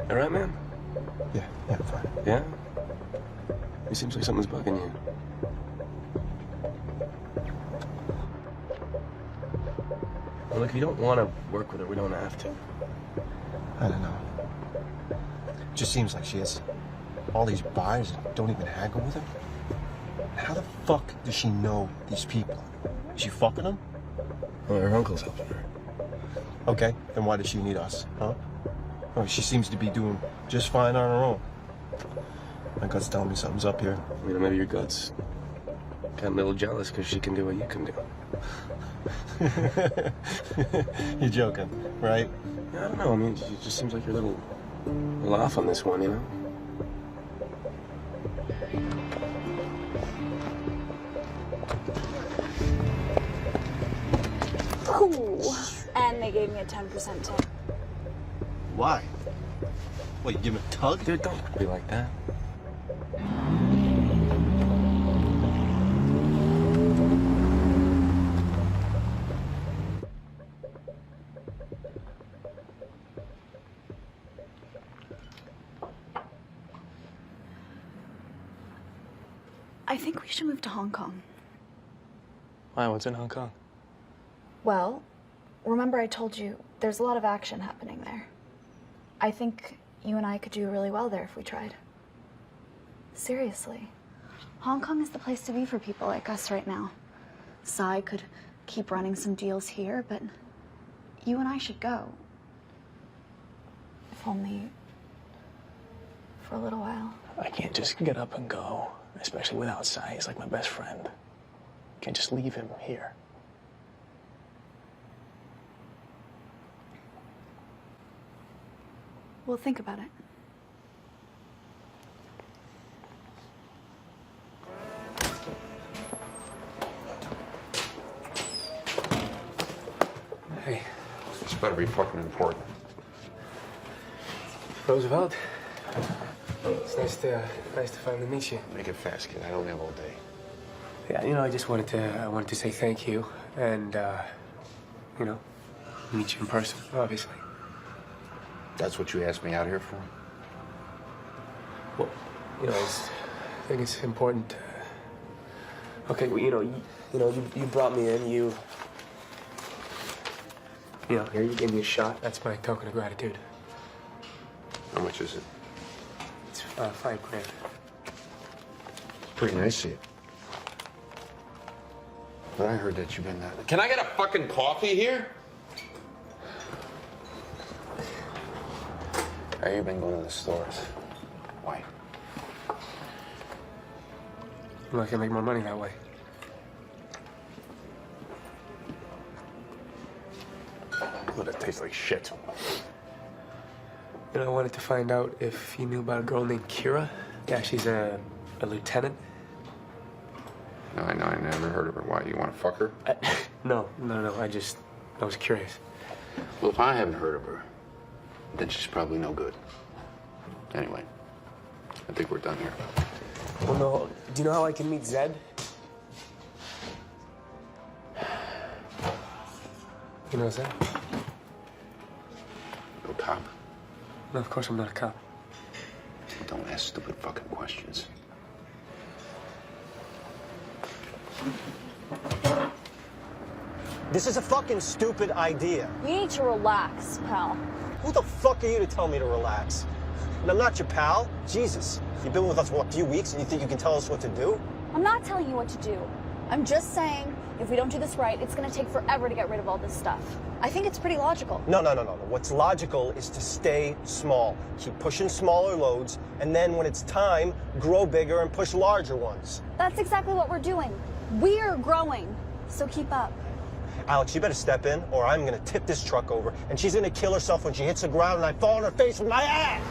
Speaker 17: All right, man?
Speaker 11: Yeah, fine.
Speaker 17: Yeah? It seems like something's bugging you.
Speaker 11: Well, look, if you don't want to work with her, we don't have to. I don't know. It just seems like she has all these buyers that don't even haggle with her. How the fuck does she know these people? Is she fucking them?
Speaker 17: Well, her uncle's helping her.
Speaker 11: Okay, then why does she need us, huh? Oh, she seems to be doing just fine on her own. My gut's telling me something's up here.
Speaker 17: You know, maybe your gut's getting a little jealous because she can do what you can do.
Speaker 11: You're joking, right?
Speaker 17: Yeah, I don't know. I mean, it just seems like you're a little off on this one, you know?
Speaker 9: Ooh. And they gave me a 10% tip.
Speaker 11: Why? What, you give him a tug?
Speaker 17: Dude, don't be like that.
Speaker 6: I think we should move to Hong Kong.
Speaker 1: Why? What's in Hong Kong?
Speaker 6: Well, remember I told you there's a lot of action happening there. I think you and I could do really well there if we tried. Seriously. Hong Kong is the place to be for people like us right now. Sai could keep running some deals here, but you and I should go. If only for a little while.
Speaker 1: I can't just get up and go, especially without Sai. He's like my best friend. Can't just leave him here.
Speaker 6: We'll think about it.
Speaker 1: Hey.
Speaker 18: This better be fucking important.
Speaker 3: Roosevelt. It's nice to finally meet you.
Speaker 18: Make it fast, kid. I don't have all day.
Speaker 3: Yeah, you know, I just wanted to say thank you and you know, meet you in person, obviously.
Speaker 18: That's what you asked me out here for?
Speaker 3: Well, you know, I think it's important. Okay, well, you brought me in. You know, here you gave me a shot. That's my token of gratitude.
Speaker 18: How much is it?
Speaker 3: It's $5 grand.
Speaker 18: Pretty nice of you. But I heard that you've been that. Can I get a fucking coffee here? Have you been going to the stores? Why?
Speaker 3: Well, I can make more money that way.
Speaker 18: Well, that tastes like shit.
Speaker 3: You know, I wanted to find out if you knew about a girl named Kira. Yeah, she's a lieutenant.
Speaker 18: No, I never heard of her. Why, you want to fuck her?
Speaker 3: No. I was curious.
Speaker 18: Well, if I haven't heard of her, then she's probably no good. Anyway, I think we're done here.
Speaker 3: Well, no. Do you know how I can meet Zed? You know Zed?
Speaker 18: No cop?
Speaker 3: No, of course I'm not a cop.
Speaker 18: Don't ask stupid fucking questions.
Speaker 2: This is a fucking stupid idea.
Speaker 6: You need to relax, pal.
Speaker 2: Who the fuck are you to tell me to relax? And I'm not your pal. Jesus. You've been with us, what, a few weeks, and you think you can tell us what to do?
Speaker 6: I'm not telling you what to do. I'm just saying, if we don't do this right, it's gonna take forever to get rid of all this stuff. I think it's pretty logical.
Speaker 2: No. What's logical is to stay small. Keep pushing smaller loads, and then when it's time, grow bigger and push larger ones.
Speaker 6: That's exactly what we're doing. We're growing, so keep up.
Speaker 2: Alex, you better step in, or I'm gonna tip this truck over, and she's gonna kill herself when she hits the ground and I fall on her face with my ass!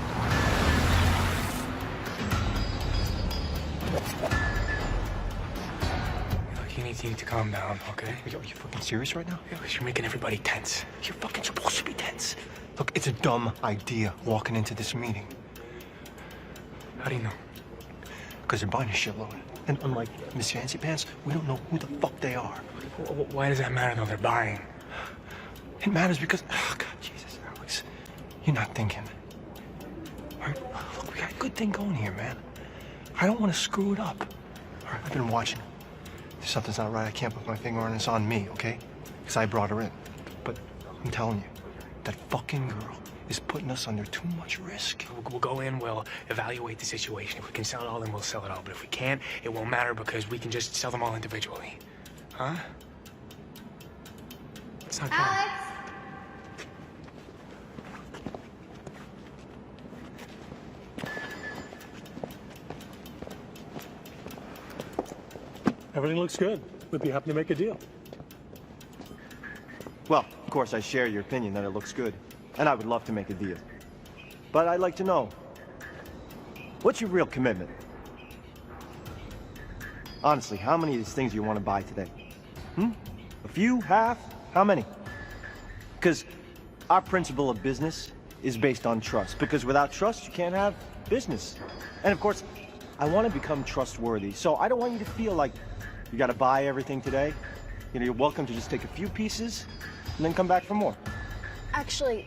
Speaker 3: You need to calm down, okay?
Speaker 2: Are you fucking serious right now?
Speaker 3: Yeah, you're making everybody tense.
Speaker 2: You're fucking supposed to be tense. Look, it's a dumb idea walking into this meeting.
Speaker 3: How do you know?
Speaker 2: Because they're buying a shitload. And unlike Miss Fancy Pants, we don't know who the fuck they are.
Speaker 3: Why does that matter, though? They're buying.
Speaker 2: It matters because, oh, God, Jesus, Alex, you're not thinking. All right, look, we got a good thing going here, man. I don't want to screw it up. All right, I've been watching. If something's not right, I can't put my finger on it. It's on me, okay? Because I brought her in. But I'm telling you, that fucking girl is putting us under too much risk.
Speaker 3: We'll go in, we'll evaluate the situation. If we can sell it all, then we'll sell it all. But if we can't, it won't matter because we can just sell them all individually. Huh? It's not
Speaker 13: Alex!
Speaker 19: Everything looks good. We'd be happy to make a deal.
Speaker 11: Well, of course, I share your opinion that it looks good. And I would love to make a deal. But I'd like to know, what's your real commitment? Honestly, how many of these things do you want to buy today? A few? Half? How many? Because our principle of business is based on trust. Because without trust, you can't have business. And of course, I want to become trustworthy. So I don't want you to feel like you got to buy everything today. You know, you're welcome to just take a few pieces and then come back for more.
Speaker 6: Actually,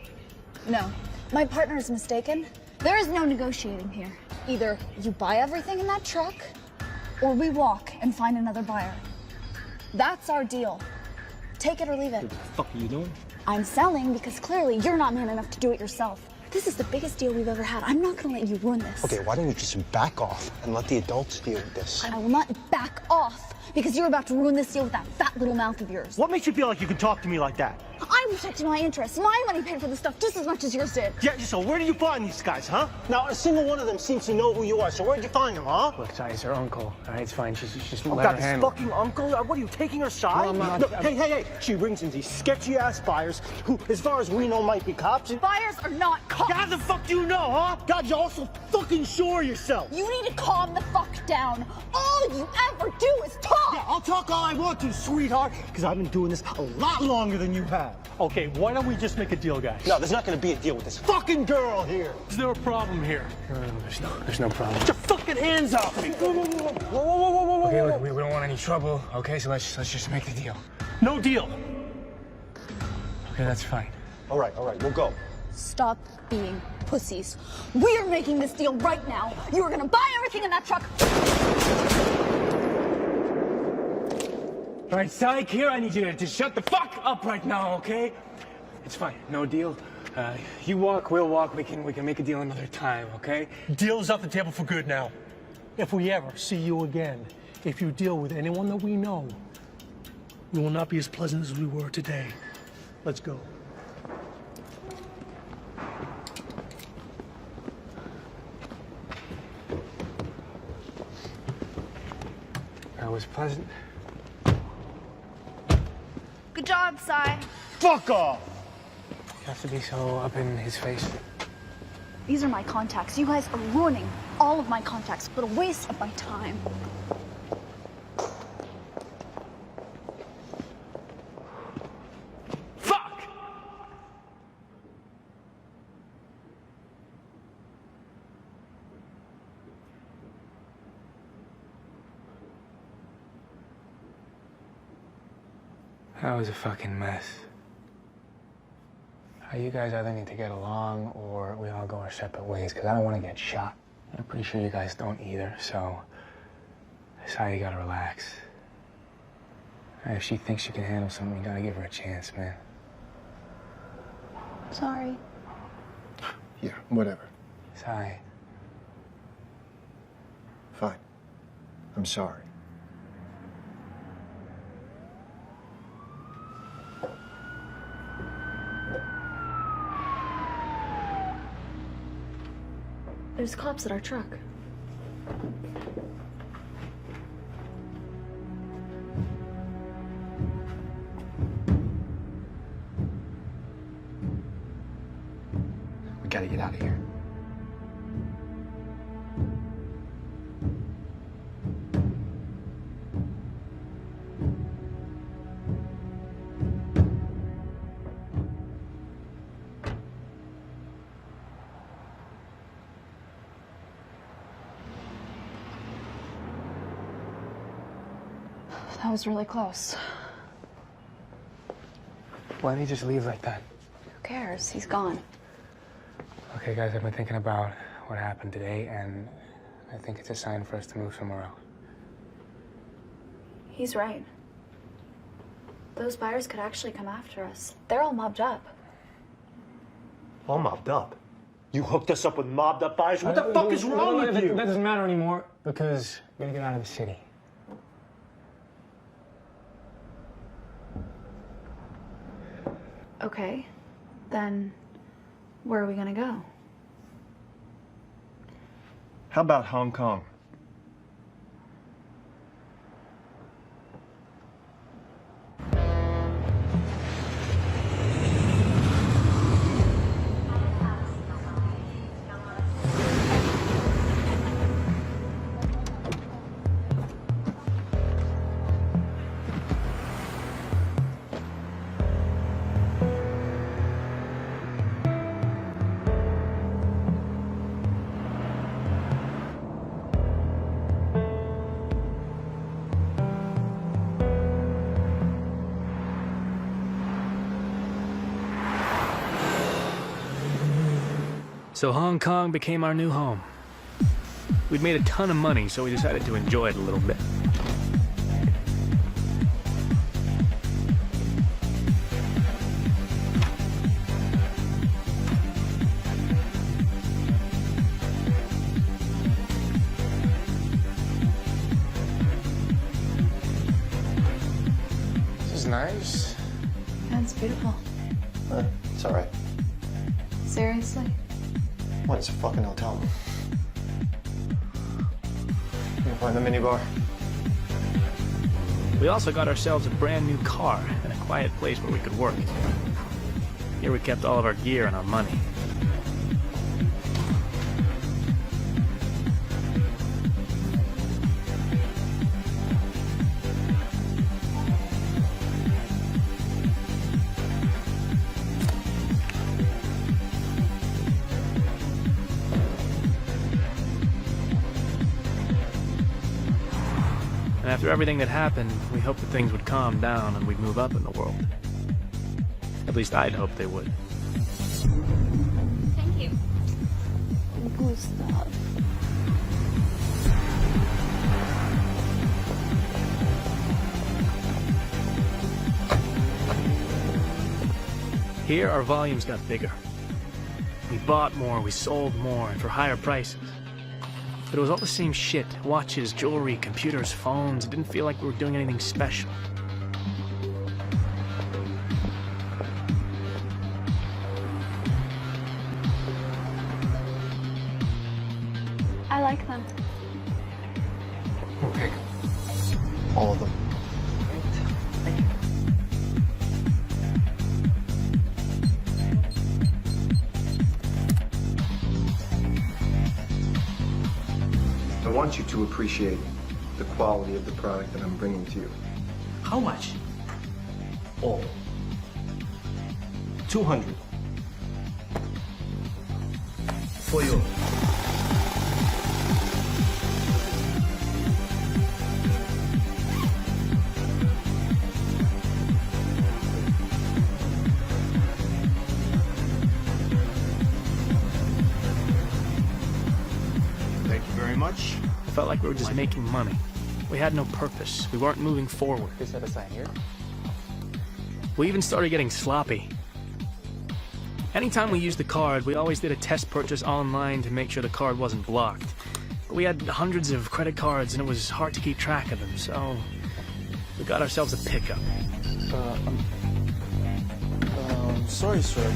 Speaker 6: no. My partner is mistaken. There is no negotiating here. Either you buy everything in that truck, or we walk and find another buyer. That's our deal. Take it or leave it.
Speaker 2: What the fuck are you doing?
Speaker 6: I'm selling because clearly you're not man enough to do it yourself. This is the biggest deal we've ever had. I'm not gonna let you ruin this.
Speaker 2: Okay, why don't you just back off and let the adults deal with this?
Speaker 6: I will not back off because you're about to ruin this deal with that fat little mouth of yours.
Speaker 15: What makes you feel like you can talk to me like that?
Speaker 6: I'm protecting my interests. My money paid for this stuff just as much as yours did.
Speaker 15: Yeah, so where do you find these guys, huh? Now, a single one of them seems to know who you are, so where'd you find them, huh?
Speaker 3: Look, Sai, it's her uncle. All right, it's fine. She's just
Speaker 15: Oh,
Speaker 3: let
Speaker 15: God,
Speaker 3: her
Speaker 15: this
Speaker 3: handle it.
Speaker 15: fucking uncle? What are you, taking her side?
Speaker 3: No, I'm not.
Speaker 15: No, hey. She brings in these sketchy-ass buyers who, as far as we know, might be cops.
Speaker 6: Buyers are not cops.
Speaker 15: How the fuck do you know, huh? God, you're also fucking sure of yourself.
Speaker 6: You need to calm the fuck down. All you ever do is talk.
Speaker 15: Yeah, I'll talk all I want to, sweetheart, because I've been doing this a lot longer than you have.
Speaker 19: Okay, why don't we just make a deal, guys?
Speaker 15: No, there's not gonna be a deal with this fucking girl here.
Speaker 19: Is there a problem here?
Speaker 3: There's no problem.
Speaker 15: Get your fucking hands off me. Whoa.
Speaker 3: Okay, look, we don't want any trouble. Okay, so let's just make the deal.
Speaker 19: No deal.
Speaker 3: Okay, that's fine.
Speaker 2: All right, we'll go.
Speaker 6: Stop being pussies. We're making this deal right now. You're gonna buy everything in that truck.
Speaker 3: All right, Sai, here, I need you to shut the fuck up right now, okay? It's fine, no deal. You walk, we'll walk. We can make a deal another time, okay?
Speaker 19: Deal is off the table for good now. If we ever see you again, if you deal with anyone that we know, we will not be as pleasant as we were today. Let's go.
Speaker 3: That was pleasant.
Speaker 6: Good job, Sai.
Speaker 15: Fuck off!
Speaker 3: You have to be so up in his face.
Speaker 6: These are my contacts. You guys are ruining all of my contacts. What a waste of my time.
Speaker 3: Fuck! That was a fucking mess. You guys either need to get along or we all go our separate ways, because I don't want to get shot. I'm pretty sure you guys don't either, so Sai, you gotta relax. If she thinks she can handle something, you gotta give her a chance, man.
Speaker 6: Sorry.
Speaker 11: Yeah, whatever.
Speaker 3: Sai.
Speaker 11: Fine. I'm sorry.
Speaker 6: There's cops at our truck.
Speaker 11: We gotta get out of here.
Speaker 6: That was really close.
Speaker 3: Why did he just leave like that?
Speaker 6: Who cares? He's gone.
Speaker 3: Okay, guys, I've been thinking about what happened today, and I think it's a sign for us to move somewhere else.
Speaker 6: He's right. Those buyers could actually come after us. They're all mobbed up.
Speaker 15: All mobbed up? You hooked us up with mobbed up buyers? What the fuck is wrong with you?
Speaker 3: That doesn't matter anymore, because we're gonna get out of the city.
Speaker 6: Okay, then where are we gonna go?
Speaker 11: How about Hong Kong?
Speaker 1: So Hong Kong became our new home. We'd made a ton of money, so we decided to enjoy it a little bit.
Speaker 11: This is nice.
Speaker 6: Yeah, it's beautiful.
Speaker 11: It's all right.
Speaker 6: Seriously?
Speaker 11: What, it's a fucking hotel. You can find the minibar.
Speaker 1: We also got ourselves a brand new car and a quiet place where we could work. Here we kept all of our gear and our money. And after everything that happened, we hoped that things would calm down and we'd move up in the world. At least I'd hoped they would.
Speaker 9: Thank you.
Speaker 6: Gustav.
Speaker 1: Here, our volumes got bigger. We bought more, we sold more, and for higher prices. But it was all the same shit. Watches, jewelry, computers, phones. It didn't feel like we were doing anything special.
Speaker 6: I like them.
Speaker 11: Okay. All of them. I want you to appreciate the quality of the product that I'm bringing to you.
Speaker 10: How much?
Speaker 11: All. 200. For you. Thank you very much.
Speaker 1: I felt like we were just making money. We had no purpose. We weren't moving forward.
Speaker 14: They set a sign here.
Speaker 1: We even started getting sloppy. Anytime we used the card, we always did a test purchase online to make sure the card wasn't blocked. But we had hundreds of credit cards and it was hard to keep track of them, so we got ourselves a pickup.
Speaker 11: Sorry, sir.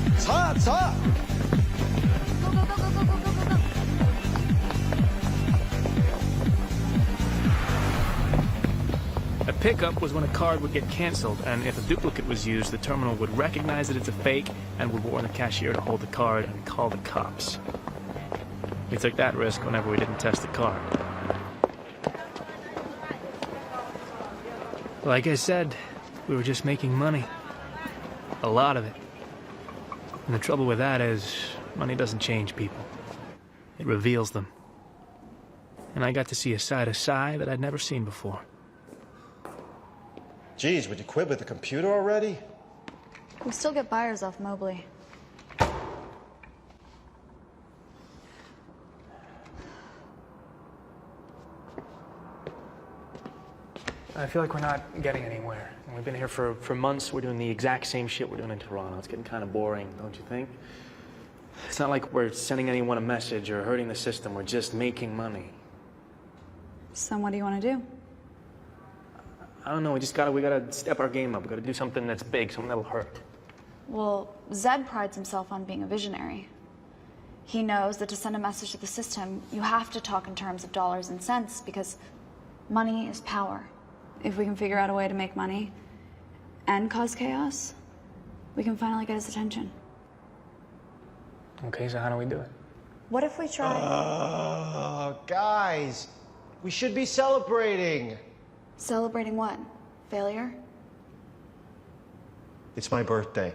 Speaker 1: A pickup was when a card would get canceled, and if a duplicate was used, the terminal would recognize that it's a fake and would warn the cashier to hold the card and call the cops. We took that risk whenever we didn't test the card. Like I said, we were just making money. A lot of it. And the trouble with that is, money doesn't change people. It reveals them. And I got to see a side of Cy that I'd never seen before.
Speaker 11: Geez, would you quit with the computer already?
Speaker 6: We still get buyers off Mobley.
Speaker 1: I feel like we're not getting anywhere. We've been here for months. We're doing the exact same shit we're doing in Toronto. It's getting kind of boring, don't you think? It's not like we're sending anyone a message or hurting the system. We're just making money.
Speaker 6: So what do you want to do?
Speaker 1: I don't know. We gotta step our game up. We gotta do something that's big, something that'll hurt.
Speaker 6: Well, Zed prides himself on being a visionary. He knows that to send a message to the system, you have to talk in terms of dollars and cents because money is power. If we can figure out a way to make money and cause chaos, we can finally get his attention.
Speaker 1: Okay, so how do we do it?
Speaker 6: What if we try...
Speaker 11: Guys, we should be celebrating.
Speaker 6: Celebrating what? Failure?
Speaker 11: It's my birthday.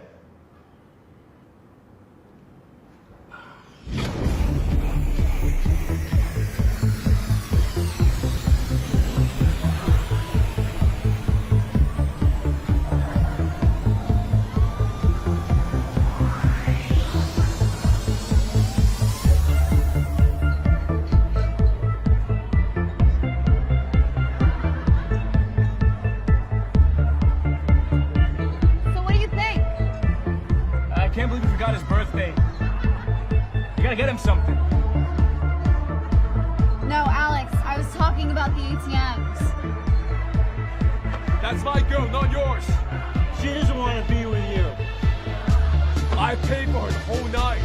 Speaker 14: gotta get him something.
Speaker 6: No, Alex, I was talking about the ATMs.
Speaker 14: That's my girl, not yours.
Speaker 19: She doesn't want to be with you.
Speaker 14: I paid for her the whole night.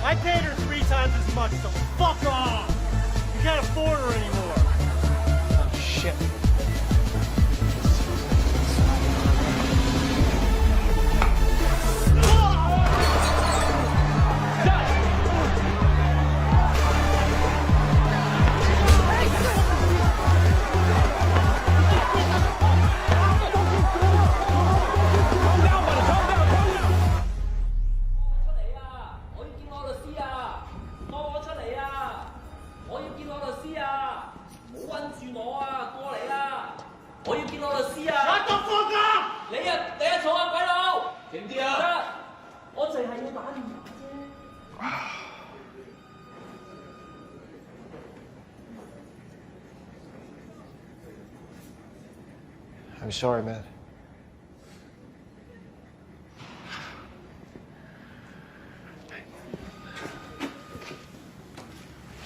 Speaker 19: I paid her 3 times as much, so fuck off. You can't afford her anymore.
Speaker 14: Oh, shit.
Speaker 11: I'm sorry, man.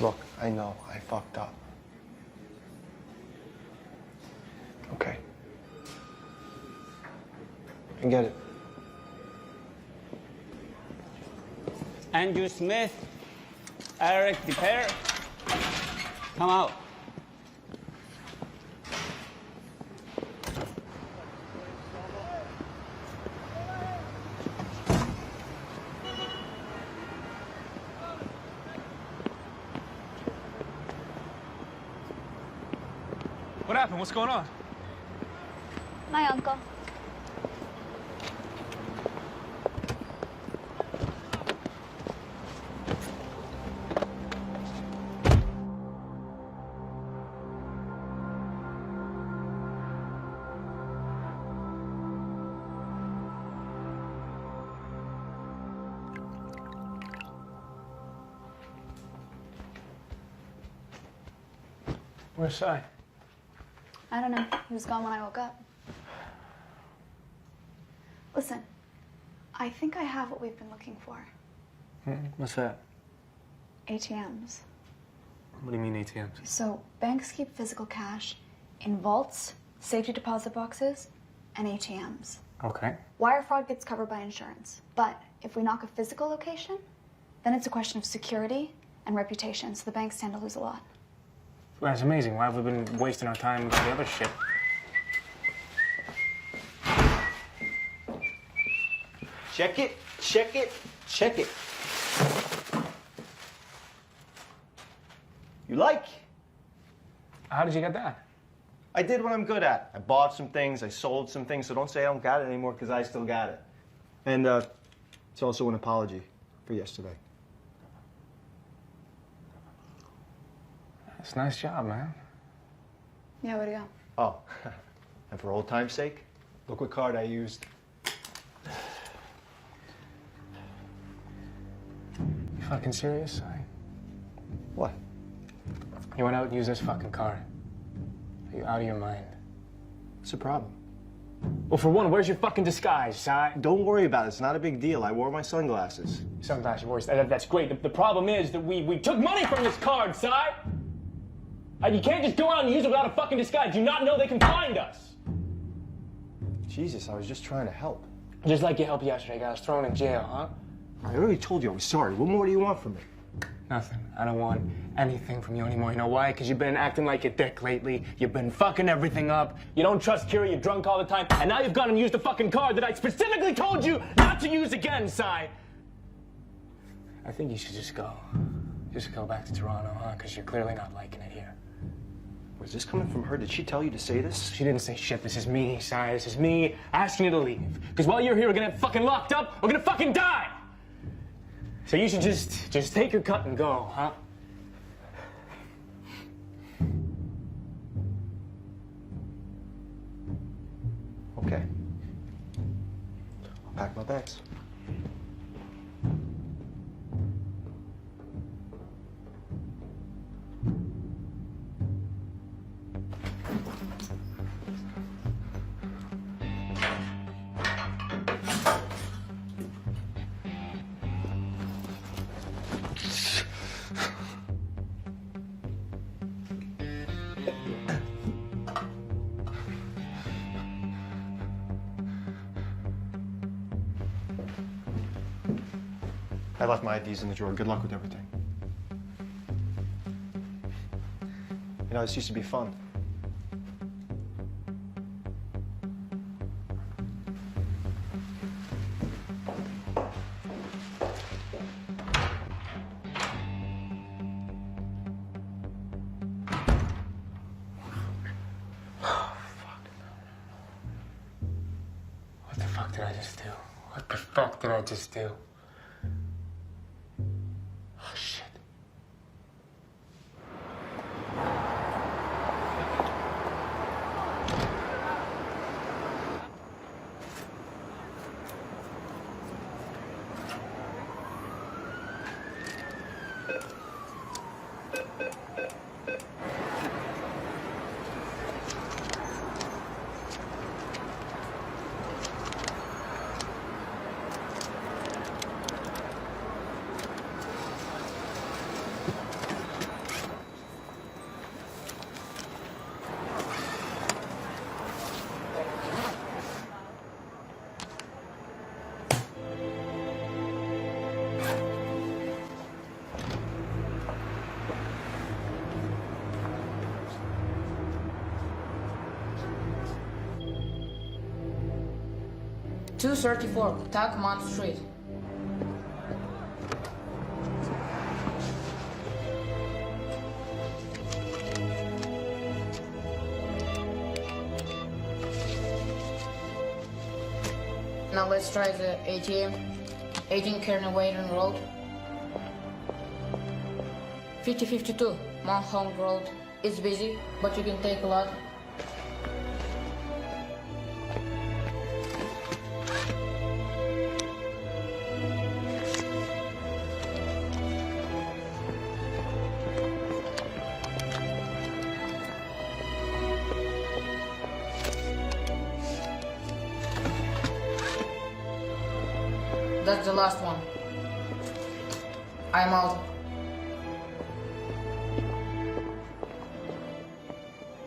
Speaker 11: Look, I know I fucked up. Okay. I get it.
Speaker 20: Andrew Smith, Eric DePere, come out.
Speaker 14: What happened? What's going on?
Speaker 6: My uncle.
Speaker 14: Where's Si?
Speaker 6: I don't know. He was gone when I woke up. Listen, I think I have what we've been looking for.
Speaker 14: What's that?
Speaker 6: ATMs.
Speaker 14: What do you mean ATMs?
Speaker 6: So banks keep physical cash in vaults, safety deposit boxes, and ATMs.
Speaker 14: Okay.
Speaker 6: Wire fraud gets covered by insurance. But if we knock a physical location, then it's a question of security and reputation, so the banks stand to lose a lot.
Speaker 3: Well, that's amazing. Why have we been wasting our time with all the other shit?
Speaker 15: Check it, check it, check it. You like?
Speaker 3: How did you get that?
Speaker 11: I did what I'm good at. I bought some things, I sold some things, so don't say I don't got it anymore, because I still got it. And it's also an apology for yesterday.
Speaker 3: It's a nice job, man.
Speaker 6: Yeah, way to go.
Speaker 11: Oh, and for old time's sake, look what card I used.
Speaker 3: You fucking serious?
Speaker 11: What?
Speaker 3: You went out and used this fucking card. Are you out of your mind?
Speaker 11: What's the problem?
Speaker 3: Well, for one, where's your fucking disguise, Si?
Speaker 11: Don't worry about it. It's not a big deal. I wore my sunglasses.
Speaker 3: Sunglasses, that's great. The problem is that we took money from this card, Si! You can't just go out and use it without a fucking disguise. Do you not know they can find us?
Speaker 11: Jesus, I was just trying to help.
Speaker 3: Just like you helped yesterday, got us thrown in jail, huh?
Speaker 11: I already told you I was sorry. What more do you want from me?
Speaker 3: Nothing. I don't want anything from you anymore. You know why? Because you've been acting like a dick lately. You've been fucking everything up. You don't trust Kira, you're drunk all the time. And now you've gone and used the fucking card that I specifically told you not to use again, Si. I think you should just go. Just go back to Toronto, huh? Because you're clearly not liking it here.
Speaker 11: Was this coming from her? Did she tell you to say this?
Speaker 3: She didn't say shit. This is me, Si. This is me asking you to leave. Because while you're here, we're gonna get fucking locked up. We're gonna fucking die. So you should just take your cut and go, huh?
Speaker 11: Okay. I'll pack my bags. I left my IDs in the drawer. Good luck with everything. You know, this used to be fun.
Speaker 3: What the fuck did I just do? What the fuck did I just do? Oh, shit.
Speaker 21: .234 Tacoma Street. Now let's try the ATM. 18 Kearney Wayden Road. 5052 Mount Hong Road. It's busy, but you can take a lot. That's the last one. I'm out.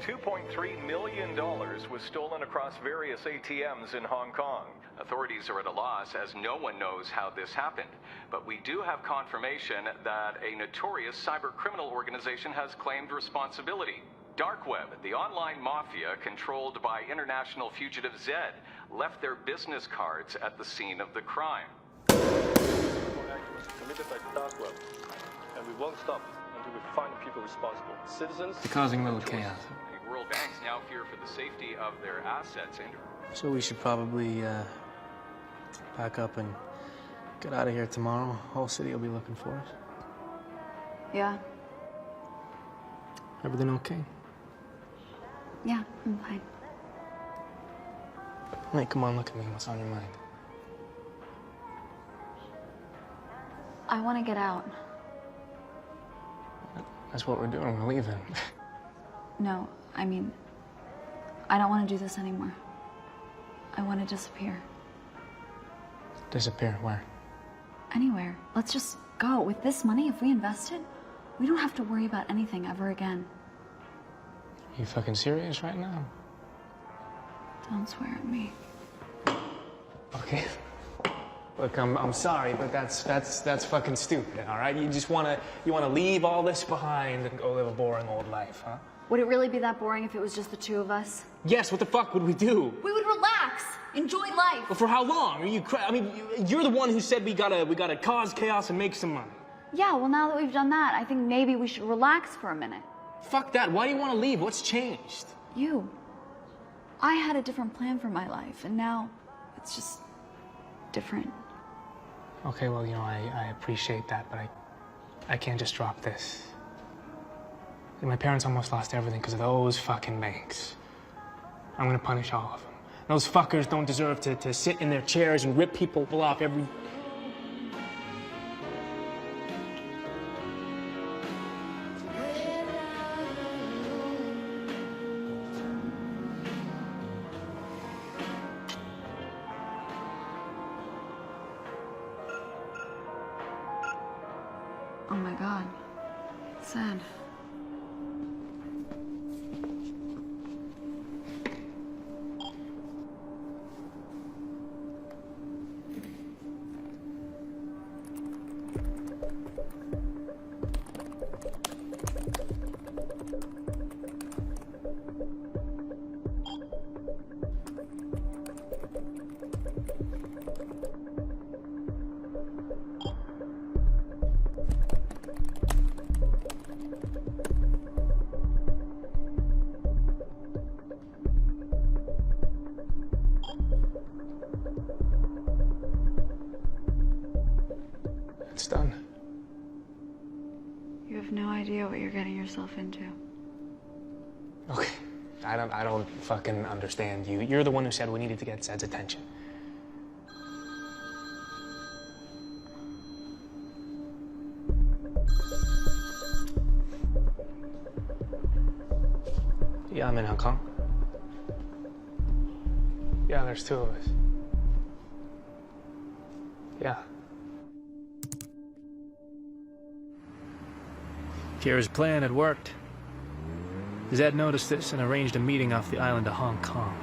Speaker 22: $2.3 million was stolen across various ATMs in Hong Kong. Authorities are at a loss as no one knows how this happened. But we do have confirmation that a notorious cyber criminal organization has claimed responsibility. Dark Web, the online mafia controlled by international fugitive Zed, left their business cards at the scene of the crime.
Speaker 11: Committed by the dark web, and we won't stop until we find the people responsible. Citizens.
Speaker 3: They're causing a little chaos.
Speaker 22: World banks now fear for the safety of their assets.
Speaker 1: So we should probably pack up and get out of here tomorrow. Whole city will be looking for us.
Speaker 6: Yeah.
Speaker 1: Everything okay?
Speaker 6: Yeah, I'm fine.
Speaker 1: Hey, come on, look at me. What's on your mind?
Speaker 6: I want to get out.
Speaker 1: That's what we're doing. We're leaving.
Speaker 6: No, I mean, I don't want to do this anymore. I want to disappear.
Speaker 1: Disappear? Where?
Speaker 6: Anywhere. Let's just go. With this money, if we invest it, we don't have to worry about anything ever again.
Speaker 1: You fucking serious right now?
Speaker 6: Don't swear at me.
Speaker 1: Okay. Look, I'm sorry, but that's fucking stupid, all right? You wanna leave all this behind and go live a boring old life, huh?
Speaker 6: Would it really be that boring if it was just the two of us?
Speaker 1: Yes, what the fuck would we do?
Speaker 6: We would relax, enjoy life.
Speaker 1: But for how long? Are you I mean, you're the one who said we gotta cause chaos and make some money.
Speaker 6: Yeah, well, now that we've done that, I think maybe we should relax for a minute.
Speaker 1: Fuck that. Why do you want to leave? What's changed?
Speaker 6: You. I had a different plan for my life, and now it's just different.
Speaker 1: Okay, well, you know, I appreciate that, but I can't just drop this. My parents almost lost everything because of those fucking banks. I'm gonna punish all of them. Those fuckers don't deserve to sit in their chairs and rip people off every...
Speaker 6: Oh my God. Sad. You have no idea what you're getting yourself into.
Speaker 3: Okay, I don't fucking understand you. You're the one who said we needed to get Zed's attention. Yeah, I'm in Hong Kong. Yeah, there's two of us. Yeah.
Speaker 1: Kira's plan had worked. Zed noticed this and arranged a meeting off the island of Hong Kong.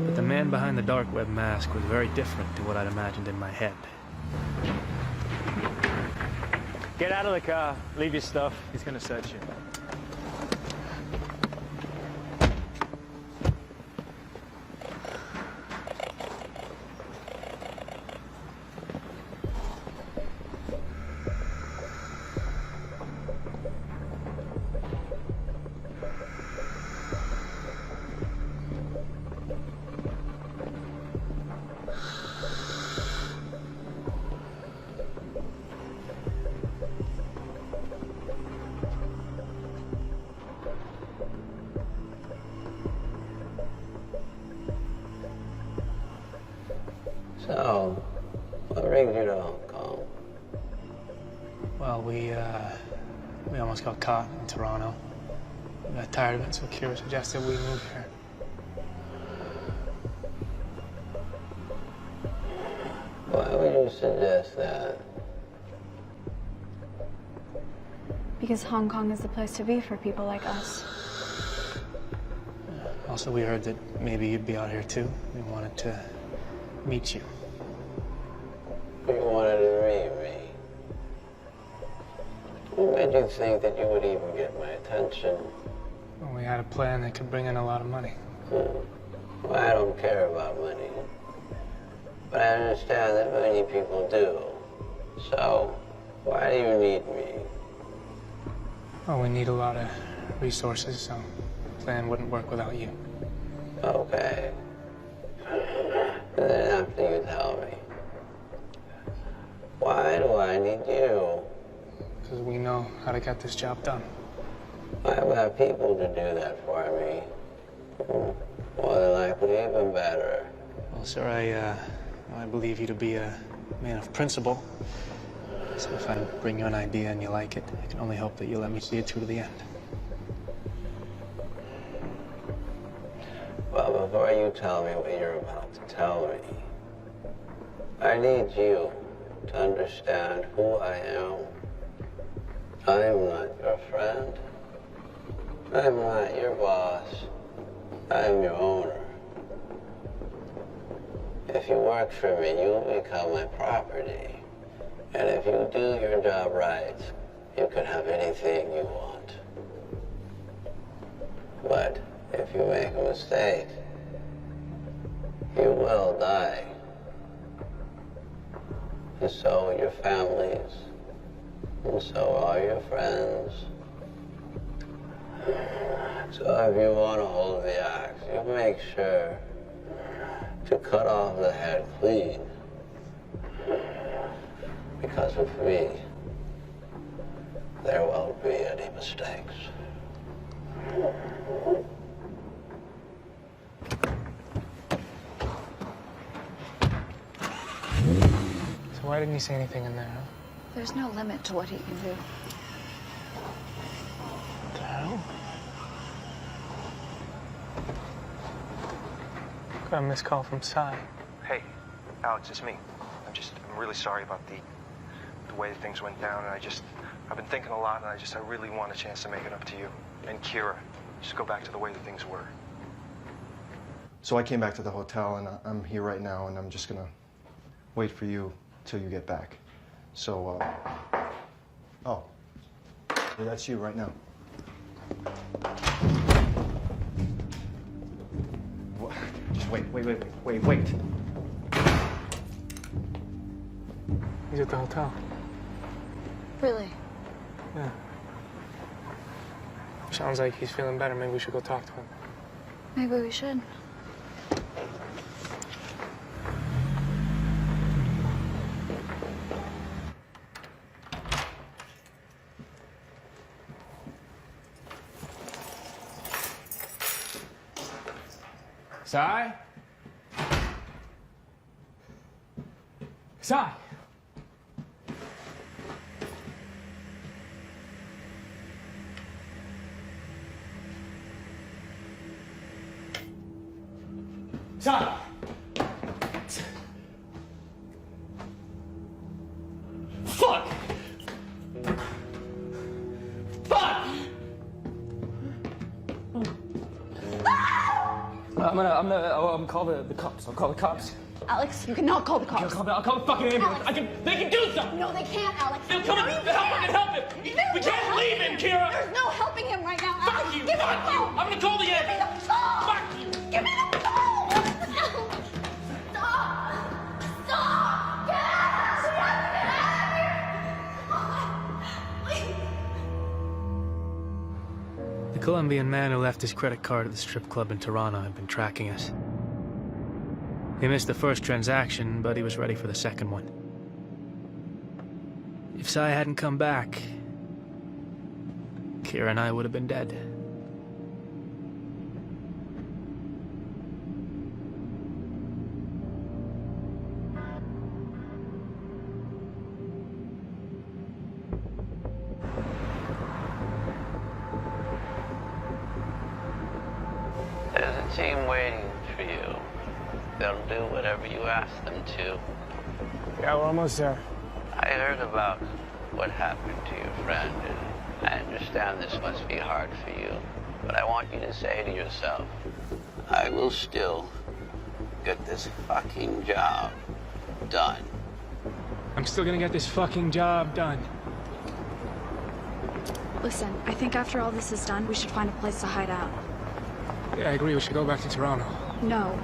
Speaker 1: But the man behind the dark web mask was very different to what I'd imagined in my head.
Speaker 15: Get out of the car. Leave your stuff.
Speaker 1: He's gonna search you.
Speaker 18: So, what brings you to Hong Kong?
Speaker 3: Well, we almost got caught in Toronto. We got tired of it, so Kira suggested we move here.
Speaker 18: Why would you suggest that?
Speaker 6: Because Hong Kong is the place to be for people like us.
Speaker 3: Also, we heard that maybe you'd be out here too. We wanted to meet you.
Speaker 18: You wanted to meet me? What made you think that you would even get my attention?
Speaker 3: Well, we had a plan that could bring in a lot of money.
Speaker 18: Well, I don't care about money. But I understand that many people do. So, why do you need me?
Speaker 3: Well, we need a lot of resources, so the plan wouldn't work without you.
Speaker 18: Okay. Then after you tell me, why do I need you?
Speaker 3: Because we know how to get this job done.
Speaker 18: I've got people to do that for me. More than likely, even better.
Speaker 3: Well, sir, I believe you to be a man of principle. So if I bring you an idea and you like it, I can only hope that you let me see it through to the end.
Speaker 18: Well, before you tell me what you're about to tell me, I need you to understand who I am. I am not your friend. I'm not your boss. I'm your owner. If you work for me, you'll become my property. And if you do your job right, you can have anything you want. But if you make a mistake, you will die. And so will your families. And so are your friends. So if you want to hold the axe, you make sure to cut off the head clean. Because with me, there won't be any mistakes.
Speaker 3: So why didn't you say anything in there, huh?
Speaker 6: There's no limit to what he can do.
Speaker 3: What the hell? Got a missed call from Sai.
Speaker 2: Hey, Alex, it's me. I'm really sorry about the way things went down, and I've been thinking a lot, and I really want a chance to make it up to you and Kira. Just go back to the way that things were. So I came back to the hotel, and I'm here right now, and I'm just gonna wait for you till you get back. So, oh, yeah, that's you right now. Just wait.
Speaker 3: He's at the hotel.
Speaker 6: Really?
Speaker 3: Yeah. Sounds like he's feeling better. Maybe we should go talk to him.
Speaker 6: Maybe we should.
Speaker 3: Sai? Sai? Sai? Fuck! Fuck! I'm gonna call the cops. I'll call the cops.
Speaker 9: Alex, you cannot call the cops.
Speaker 3: I'll call the fucking ambulance. They can do something.
Speaker 9: No, they can't, Alex.
Speaker 3: They'll come and help him. We can't leave him, Kira.
Speaker 9: There's no helping him right now, Alex.
Speaker 3: Fuck you.
Speaker 9: Give me the
Speaker 3: Fuck you.
Speaker 9: phone.
Speaker 3: I'm gonna call the ambulance.
Speaker 9: Give me the phone.
Speaker 3: Fuck you.
Speaker 9: Give me the phone. Stop. Stop. Get out. She has to get out of here. Please.
Speaker 1: The Colombian man who left his credit card at the strip club in Toronto had been tracking us. He missed the first transaction, but he was ready for the second one. If Sai hadn't come back, Kira and I would have been dead.
Speaker 18: There's a team waiting for you. They'll do whatever you ask them to.
Speaker 17: Yeah, we're almost there.
Speaker 18: I heard about what happened to your friend, and I understand this must be hard for you. But I want you to say to yourself, I will still get this fucking job done.
Speaker 1: I'm still gonna get this fucking job done.
Speaker 6: Listen, I think after all this is done, we should find a place to hide out.
Speaker 1: Yeah, I agree. We should go back to Toronto.
Speaker 6: No.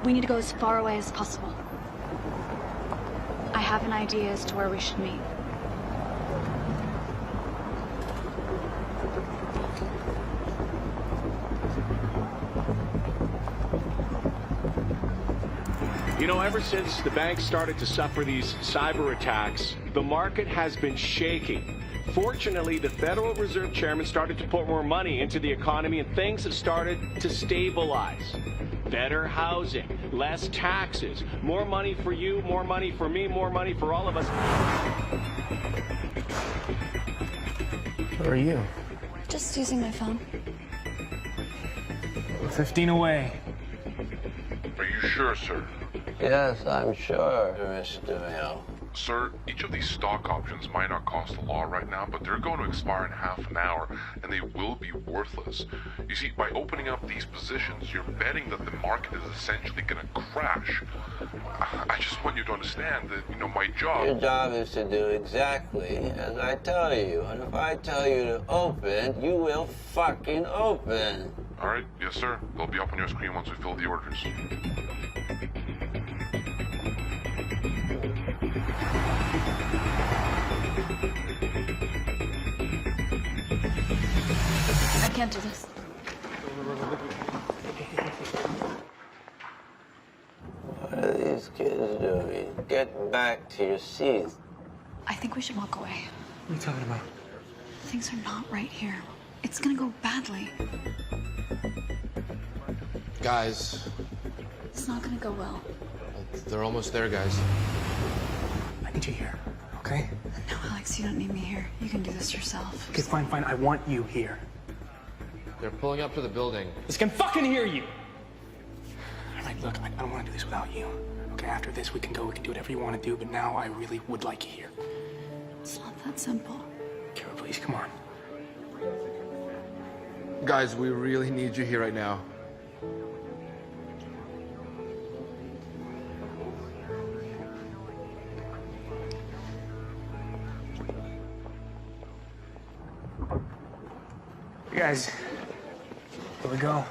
Speaker 6: We need to go as far away as possible. I have an idea as to where we should meet.
Speaker 14: You know, ever since the banks started to suffer these cyber attacks, the market has been shaking. Fortunately, the Federal Reserve Chairman started to put more money into the economy and things have started to stabilize. Better housing, less taxes, more money for you, more money for me, more money for all of us.
Speaker 1: Where are you?
Speaker 6: Just using my phone.
Speaker 1: 15 away.
Speaker 5: Are you sure, sir?
Speaker 18: Yes, I'm sure, Mr. Hill.
Speaker 5: Sir, each of these stock options might not cost a lot right now, but they're going to expire in half an hour, and they will be worthless. You see, by opening up these positions, you're betting that the market is essentially going to crash. I just want you to understand that, my job...
Speaker 18: Your job is to do exactly as I tell you, and if I tell you to open, you will fucking open.
Speaker 5: All right, yes, sir. They'll be up on your screen once we fill the orders.
Speaker 6: I can't do this.
Speaker 18: What are these kids doing? Get back to your seats.
Speaker 6: I think we should walk away.
Speaker 2: What are you talking about?
Speaker 6: Things are not right here. It's gonna go badly.
Speaker 7: Guys,
Speaker 6: It's not gonna go well.
Speaker 7: they're almost there, guys.
Speaker 2: I need you here, okay?
Speaker 6: No, Alex, you don't need me here. You can do this yourself.
Speaker 2: Okay, fine. I want you here.
Speaker 7: They're pulling up to the building.
Speaker 2: This can fucking hear you! All right, look, I don't want to do this without you. Okay, after this, we can go, we can do whatever you want to do, but now I really would like you here.
Speaker 6: It's not that simple.
Speaker 2: Kara, please, come on.
Speaker 7: Guys, we really need you here right now.
Speaker 2: You guys, here we go.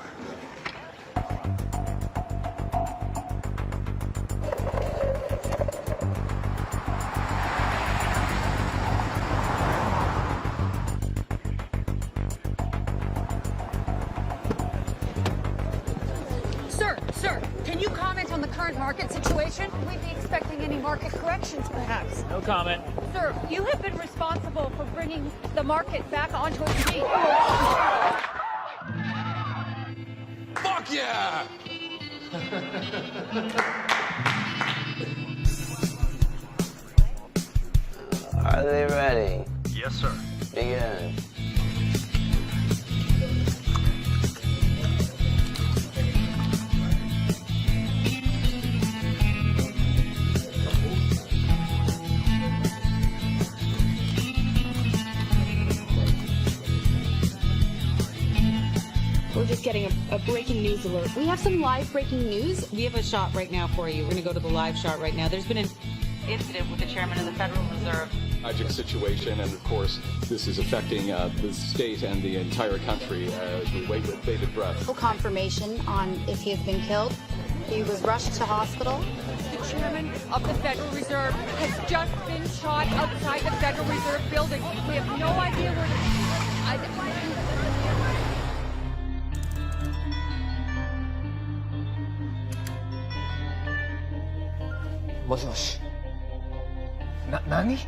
Speaker 9: Sir, can you comment on the current market situation? We'd be expecting any market corrections, perhaps.
Speaker 3: No comment.
Speaker 9: Sir, you have been responsible for bringing the market back onto its feet.
Speaker 7: Fuck yeah!
Speaker 18: Are they ready?
Speaker 2: Yes, sir.
Speaker 18: Begin.
Speaker 21: We're just getting a breaking news alert. We have some live breaking news.
Speaker 4: We have a shot right now for you. We're going to go to the live shot right now. There's been an incident with the chairman of the Federal Reserve.
Speaker 12: Tragic situation, and of course, this is affecting the state and the entire country as we wait with bated breath.
Speaker 23: Full confirmation on if he has been killed. He was rushed to hospital.
Speaker 24: The chairman of the Federal Reserve has just been shot outside the Federal Reserve building. We have no idea where
Speaker 2: Moshi. Nani?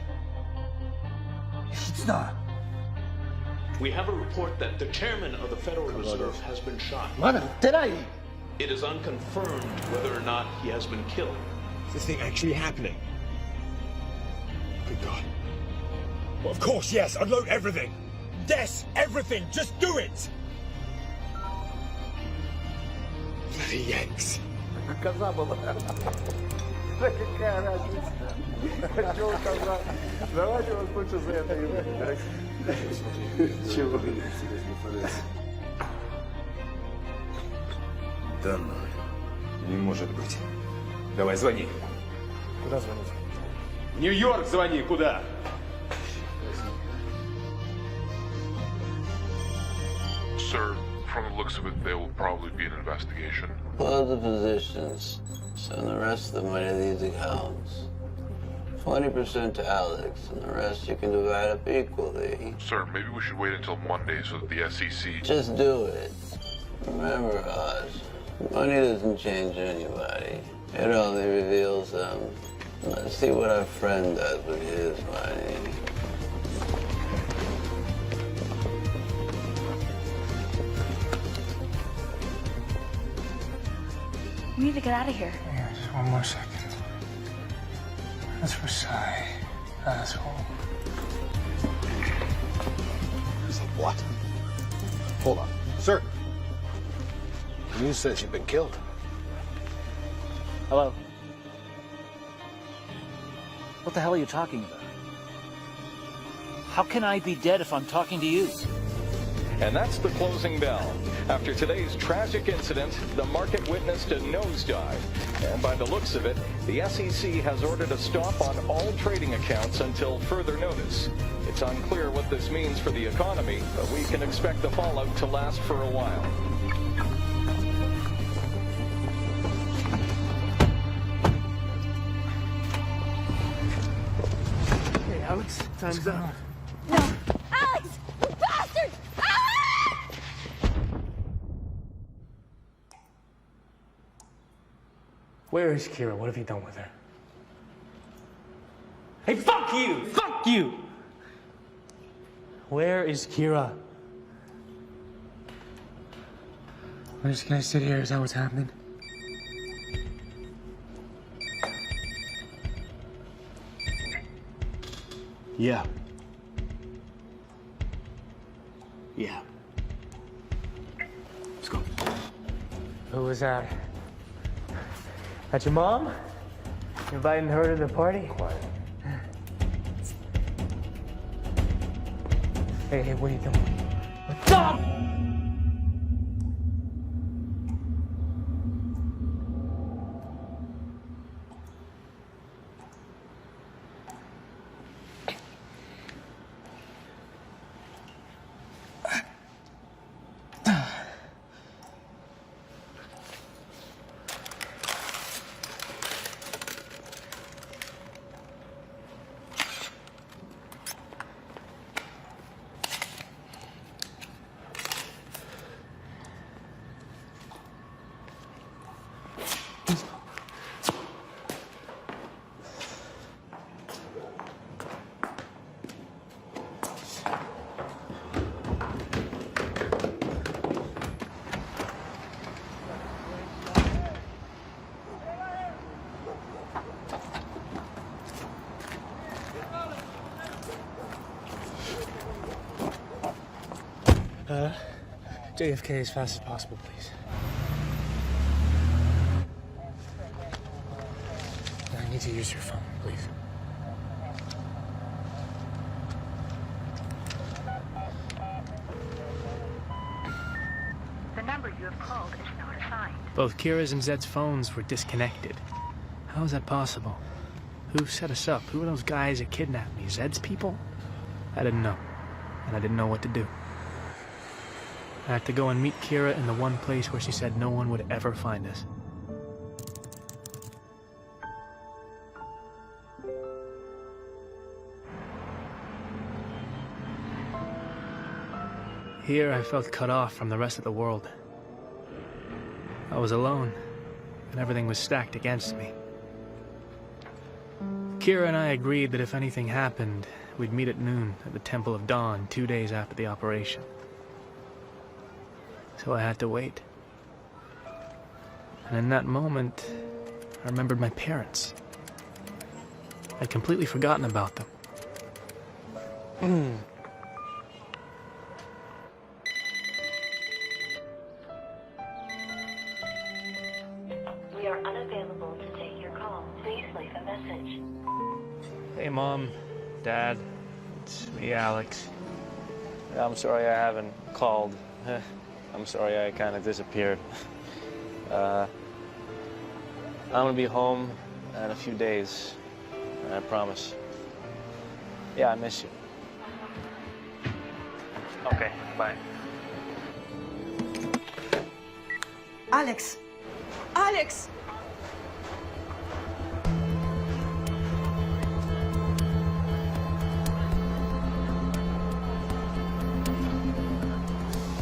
Speaker 25: We have a report that the chairman of the Federal Reserve has been shot. It is unconfirmed whether or not he has been killed.
Speaker 15: Is this thing actually happening? Good God. Well, of course, yes. Unload everything. Yes, everything. Just do it. Bloody Yanks.
Speaker 26: Какая разница? Чего сказал? Давайте вас лучше за это и так. Чего?
Speaker 15: Да ну, не может быть. Давай, звони.
Speaker 2: Куда звонить?
Speaker 15: В Нью-Йорк звони, куда?
Speaker 5: Sir, from the looks of it, there will probably be an investigation.
Speaker 18: Pull the positions. Send the rest of the money to these accounts. 20% to Alex, and the rest you can divide up equally.
Speaker 5: Sir, maybe we should wait until Monday so that the SEC...
Speaker 18: Just do it. Remember, Oz, money doesn't change anybody. It only reveals them. Let's see what our friend does with his money.
Speaker 6: We need to get out of here.
Speaker 2: Yeah, just one more second. That's Versailles, asshole.
Speaker 15: He said what? Hold on. Sir. The news says you've been killed.
Speaker 27: Hello? What the hell are you talking about? How can I be dead if I'm talking to you?
Speaker 22: And that's the closing bell. After today's tragic incident, the market witnessed a nosedive. And by the looks of it, the SEC has ordered a stop on all trading accounts until further notice. It's unclear what this means for the economy, but we can expect the fallout to last for a while.
Speaker 2: Hey, Alex, time's up.
Speaker 24: Alex! You bastard!
Speaker 10: Where is Kira? What have you done with her? Hey, fuck you! Fuck you! Where is Kira?
Speaker 3: We're just gonna sit here. Is that what's happening?
Speaker 27: Yeah. Yeah. Let's go.
Speaker 10: Who was that? That's your mom? You inviting her to the party? Quiet. Hey, what are you doing? What's up?
Speaker 3: JFK as fast as possible, please. I need to use your phone, please.
Speaker 8: The number you have called is not assigned.
Speaker 1: Both Kira's and Zed's phones were disconnected. How is that possible? Who set us up? Who are those guys that kidnapped me? Zed's people? I didn't know. And I didn't know what to do. I had to go and meet Kira in the one place where she said no one would ever find us. Here I felt cut off from the rest of the world. I was alone, and everything was stacked against me. Kira and I agreed that if anything happened, we'd meet at noon at the Temple of Dawn 2 days after the operation. So I had to wait. And in that moment, I remembered my parents. I'd completely forgotten about them.
Speaker 8: We are unavailable to take your call. Please leave a message.
Speaker 1: Hey, Mom, Dad, it's me, Alex. I'm sorry I haven't called. I'm sorry I kind of disappeared. I'm gonna be home in a few days, I promise. Yeah, I miss you. Okay, bye.
Speaker 9: Alex! Alex!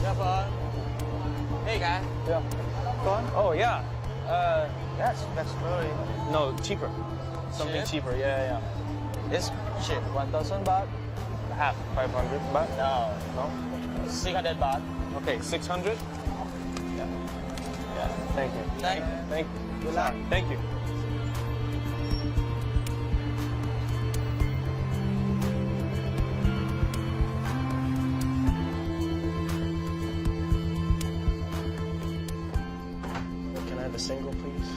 Speaker 3: Yeah, bud. Hey, guy. Yeah. Fun? Oh, yeah. That's very... No, cheaper. Something cheaper, yeah. It's cheap. 1,000 baht? Half. 500 baht? No. 600 baht. Okay, 600? Yeah. Thank you. Thank you. Good luck. Thank you. Can I have a single, please?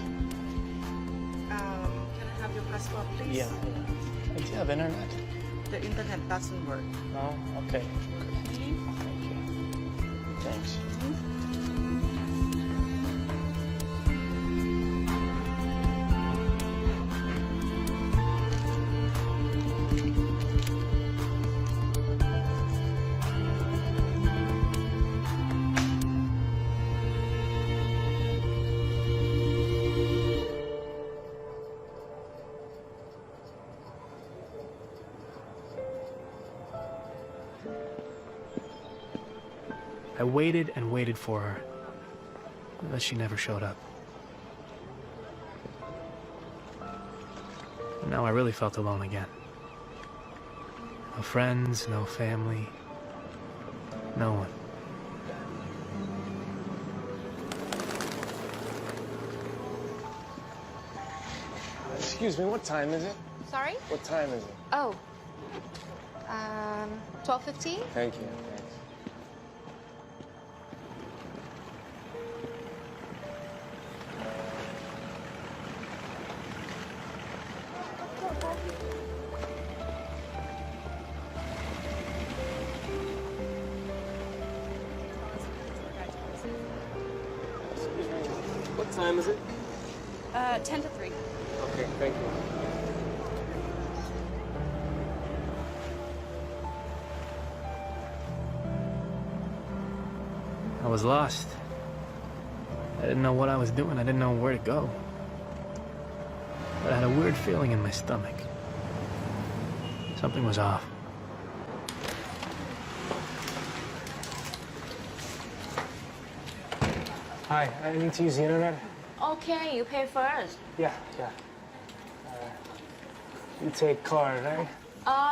Speaker 11: Can I have your passport, please?
Speaker 1: Yeah. Do you have internet?
Speaker 11: The internet doesn't work.
Speaker 1: No? Okay. Thanks. I waited and waited for her, but she never showed up. And now I really felt alone again. No friends, no family, no one.
Speaker 3: Excuse me, what time is it?
Speaker 23: Sorry?
Speaker 3: What time is it?
Speaker 23: Oh. 12:15?
Speaker 3: Thank you. What time is it?
Speaker 9: 10 to 3.
Speaker 3: Okay, thank you.
Speaker 1: I was lost. I didn't know what I was doing. I didn't know where to go. But I had a weird feeling in my stomach. Something was off.
Speaker 3: Hi, I need to use the internet.
Speaker 21: Okay, you pay first.
Speaker 3: Yeah. You take card, right?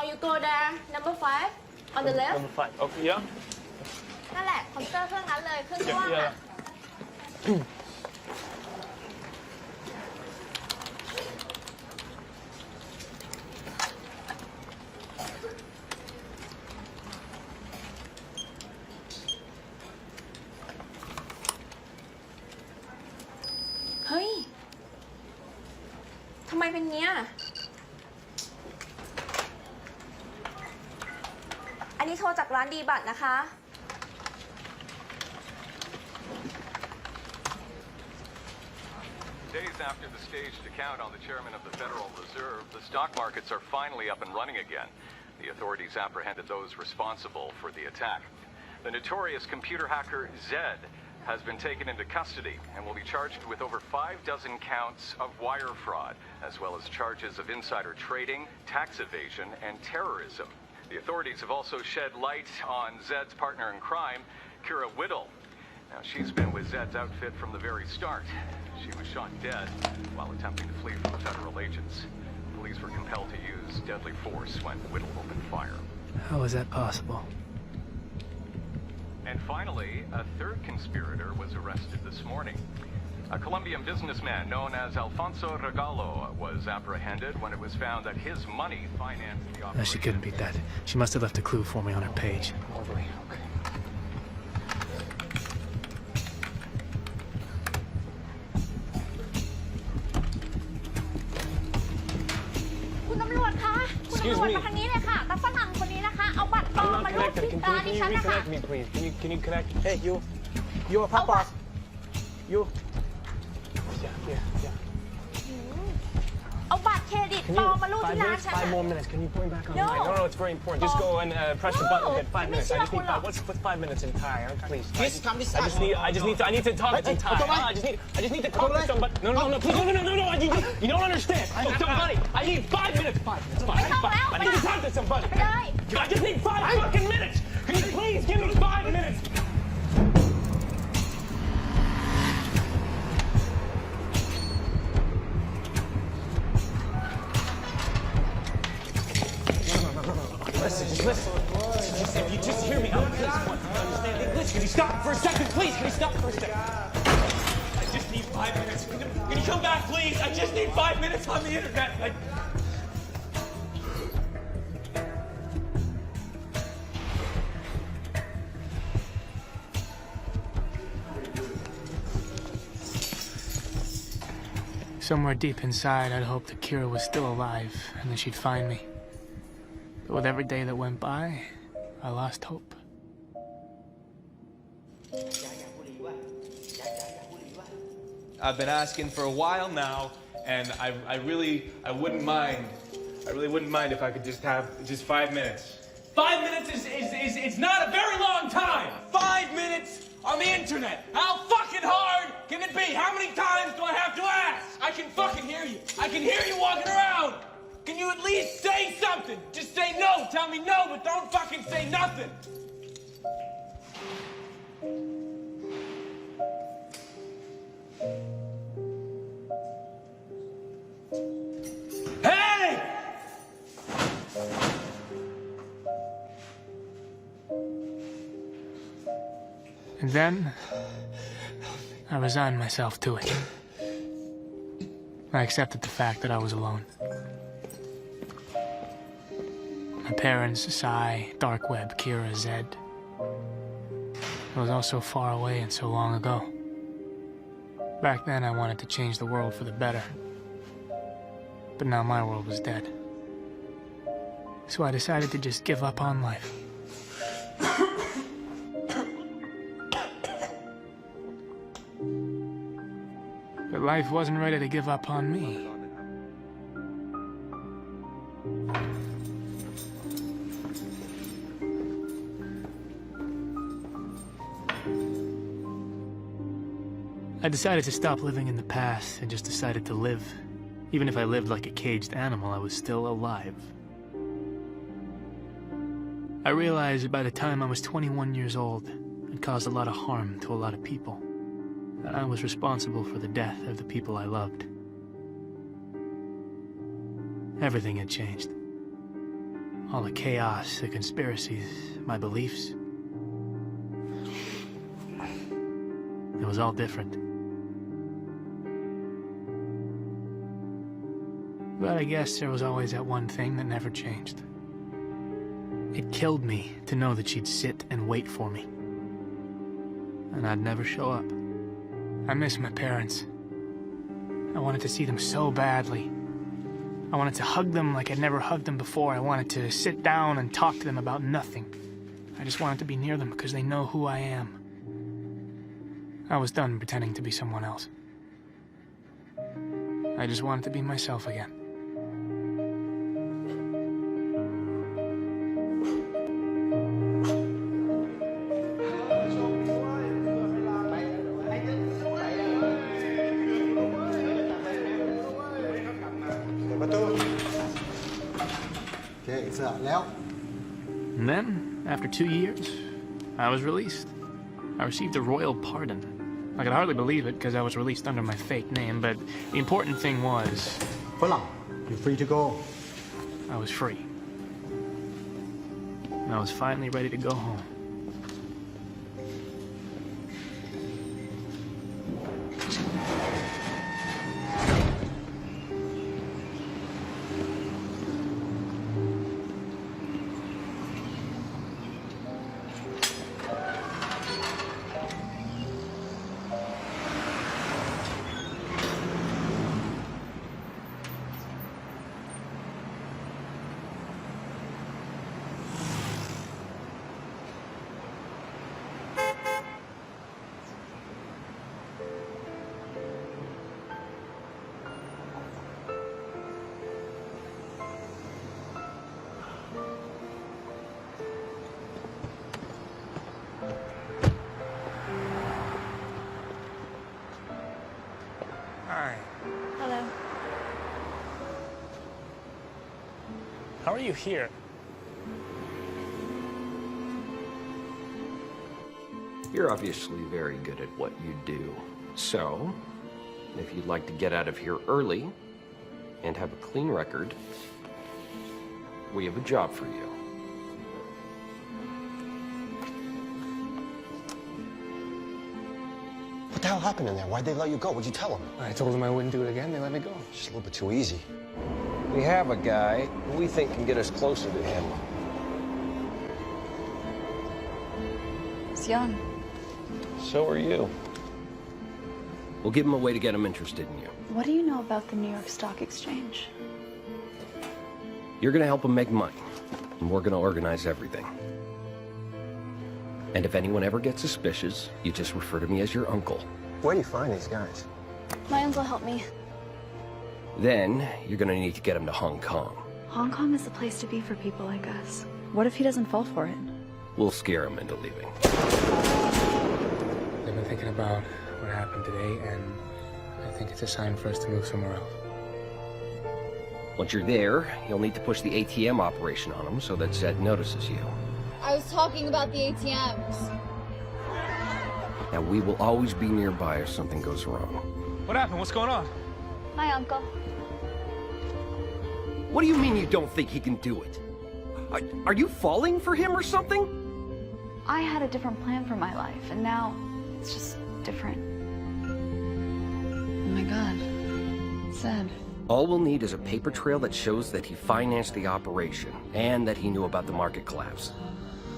Speaker 21: You go there, number 5, on the left.
Speaker 3: Number 5. Okay, yeah.
Speaker 21: นั่นแหละคอมพิวเตอร์เครื่องนั้นเลยเครื่องกว้างอะ
Speaker 3: Thank
Speaker 7: เนี้ยอันนี้โทรจากร้านดีบัตรนะคะ
Speaker 22: Days after the staged account on the chairman of the Federal Reserve, the stock markets are finally up and running again. The authorities apprehended those responsible for the attack. The notorious computer hacker Zed has been taken into custody and will be charged with over 6 counts of wire fraud, as well as charges of insider trading, tax evasion, and terrorism. The authorities have also shed light on Zed's partner in crime, Kira Whittle. Now, she's been with Zed's outfit from the very start. She was shot dead while attempting to flee from the federal agents. Police were compelled to use deadly force when Whittle opened fire.
Speaker 1: How is that possible?
Speaker 22: And finally, a third conspirator was arrested this morning. A Colombian businessman known as Alfonso Regalo was apprehended when it was found that his money financed the operation.
Speaker 1: No, she couldn't be dead. She must have left a clue for me on her page.
Speaker 2: Excuse me. Can you connect? Hey, you a pop off. You. Yeah.
Speaker 7: เอาบัตรเครดิตปลอมมารูดที่ร้านฉัน
Speaker 2: 5 more minutes. Can you point back on mine? No, it's very important. Just go and press the button. Get 5 minutes. I just need 5. What's 5 minutes in Thai? Please. I need to talk in Thai. I just need to talk to somebody. No, please. No. You don't understand. Somebody. I need 5 minutes. 5 minutes. I need to talk to somebody. I just need 5 fucking minutes. Can you please give me 5 minutes? Listen. If you just hear me out, please. Understand English? Can you stop for a second, please? Can you stop for a second? I just need 5 minutes. Can you come back, please? I just need 5 minutes on the internet.
Speaker 1: Somewhere deep inside, I'd hoped that Kira was still alive and that she'd find me. But with every day that went by, I lost hope.
Speaker 13: I've been asking for a while now, and I really wouldn't mind. I really wouldn't mind if I could just have 5 minutes. 5 minutes is not a very long time. 5 minutes on the internet. How fucking hard can it be? How many times do I have to ask? I can fucking hear you. I can hear you walking around. Can you at least say something? Just say no. Tell me no, but don't fucking say nothing. Hey!
Speaker 1: And then, I resigned myself to it. I accepted the fact that I was alone. My parents, Sai, Dark Web, Kira, Zed. It was all so far away and so long ago. Back then, I wanted to change the world for the better. But now my world was dead. So I decided to just give up on life. But life wasn't ready to give up on me. I decided to stop living in the past and just decided to live. Even if I lived like a caged animal, I was still alive. I realized that by the time I was 21 years old, I'd caused a lot of harm to a lot of people. And I was responsible for the death of the people I loved. Everything had changed. All the chaos, the conspiracies, my beliefs. It was all different. But I guess there was always that one thing that never changed. It killed me to know that she'd sit and wait for me. And I'd never show up. I miss my parents. I wanted to see them so badly. I wanted to hug them like I'd never hugged them before. I wanted to sit down and talk to them about nothing. I just wanted to be near them because they know who I am. I was done pretending to be someone else. I just wanted to be myself again. And then, after 2 years, I was released. I received a royal pardon. I could hardly believe it because I was released under my fake name, but the important thing was...
Speaker 2: You're free to go.
Speaker 1: I was free. And I was finally ready to go home. Hi.
Speaker 6: Hello.
Speaker 1: How are you here?
Speaker 4: You're obviously very good at what you do. So, if you'd like to get out of here early and have a clean record, we have a job for you.
Speaker 2: What the hell happened in there? Why'd they let you go? What'd you tell them?
Speaker 3: I told them I wouldn't do it again. They let me go.
Speaker 2: Just a little bit too easy.
Speaker 4: We have a guy who we think can get us closer to him.
Speaker 6: He's young.
Speaker 4: So are you. We'll give him a way to get him interested in you.
Speaker 6: What do you know about the New York Stock Exchange?
Speaker 4: You're gonna help him make money, and we're gonna organize everything. And if anyone ever gets suspicious, you just refer to me as your uncle.
Speaker 2: Where do you find these guys?
Speaker 6: My uncle helped me.
Speaker 4: Then, you're gonna need to get him to Hong Kong.
Speaker 6: Hong Kong is the place to be for people like us. What if he doesn't fall for it?
Speaker 4: We'll scare him into leaving.
Speaker 3: I've been thinking about what happened today, and I think it's a sign for us to move somewhere else.
Speaker 4: Once you're there, you'll need to push the ATM operation on him so that Zed notices you.
Speaker 21: I was talking about the ATMs.
Speaker 4: Now, we will always be nearby if something goes wrong.
Speaker 1: What happened? What's going on?
Speaker 6: My uncle.
Speaker 4: What do you mean you don't think he can do it? Are you falling for him or something?
Speaker 6: I had a different plan for my life, and now it's just different. Oh my God. Sad.
Speaker 4: All we'll need is a paper trail that shows that he financed the operation and that he knew about the market collapse.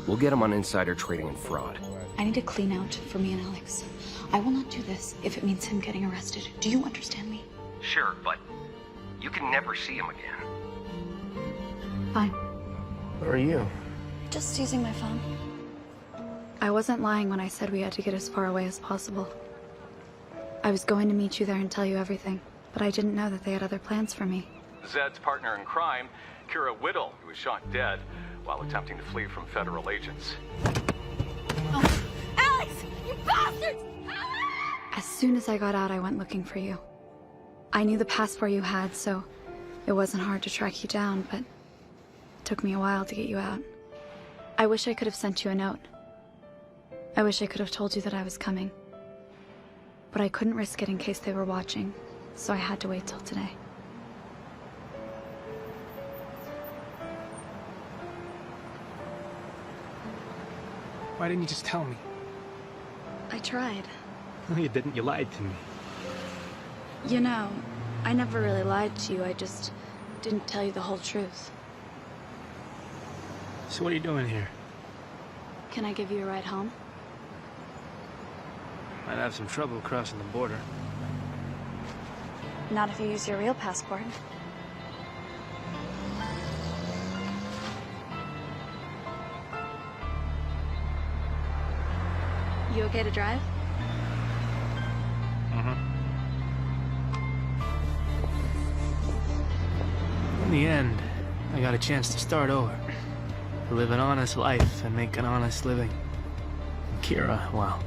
Speaker 4: We'll get him on insider trading and fraud.
Speaker 6: I need to clean out for me and Alex. I will not do this if it means him getting arrested. Do you understand me?
Speaker 4: Sure, but you can never see him again.
Speaker 6: Fine.
Speaker 1: Where are you?
Speaker 6: Just using my phone. I wasn't lying when I said we had to get as far away as possible. I was going to meet you there and tell you everything, but I didn't know that they had other plans for me.
Speaker 22: Zed's partner in crime, Kira Whittle, who was shot dead while attempting to flee from federal agents.
Speaker 21: Oh. Alex! You bastards!
Speaker 6: As soon as I got out, I went looking for you. I knew the passport you had, so it wasn't hard to track you down, but it took me a while to get you out. I wish I could have sent you a note. I wish I could have told you that I was coming. But I couldn't risk it in case they were watching, so I had to wait till today.
Speaker 1: Why didn't you just tell me?
Speaker 6: I tried.
Speaker 1: No, you didn't. You lied to me.
Speaker 6: You know, I never really lied to you. I just didn't tell you the whole truth.
Speaker 1: So what are you doing here?
Speaker 6: Can I give you a ride home?
Speaker 1: Might have some trouble crossing the border.
Speaker 6: Not if you use your real passport. You okay to drive?
Speaker 1: In the end, I got a chance to start over. To live an honest life and make an honest living. And Kira, well,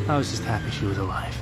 Speaker 1: I was just happy she was alive.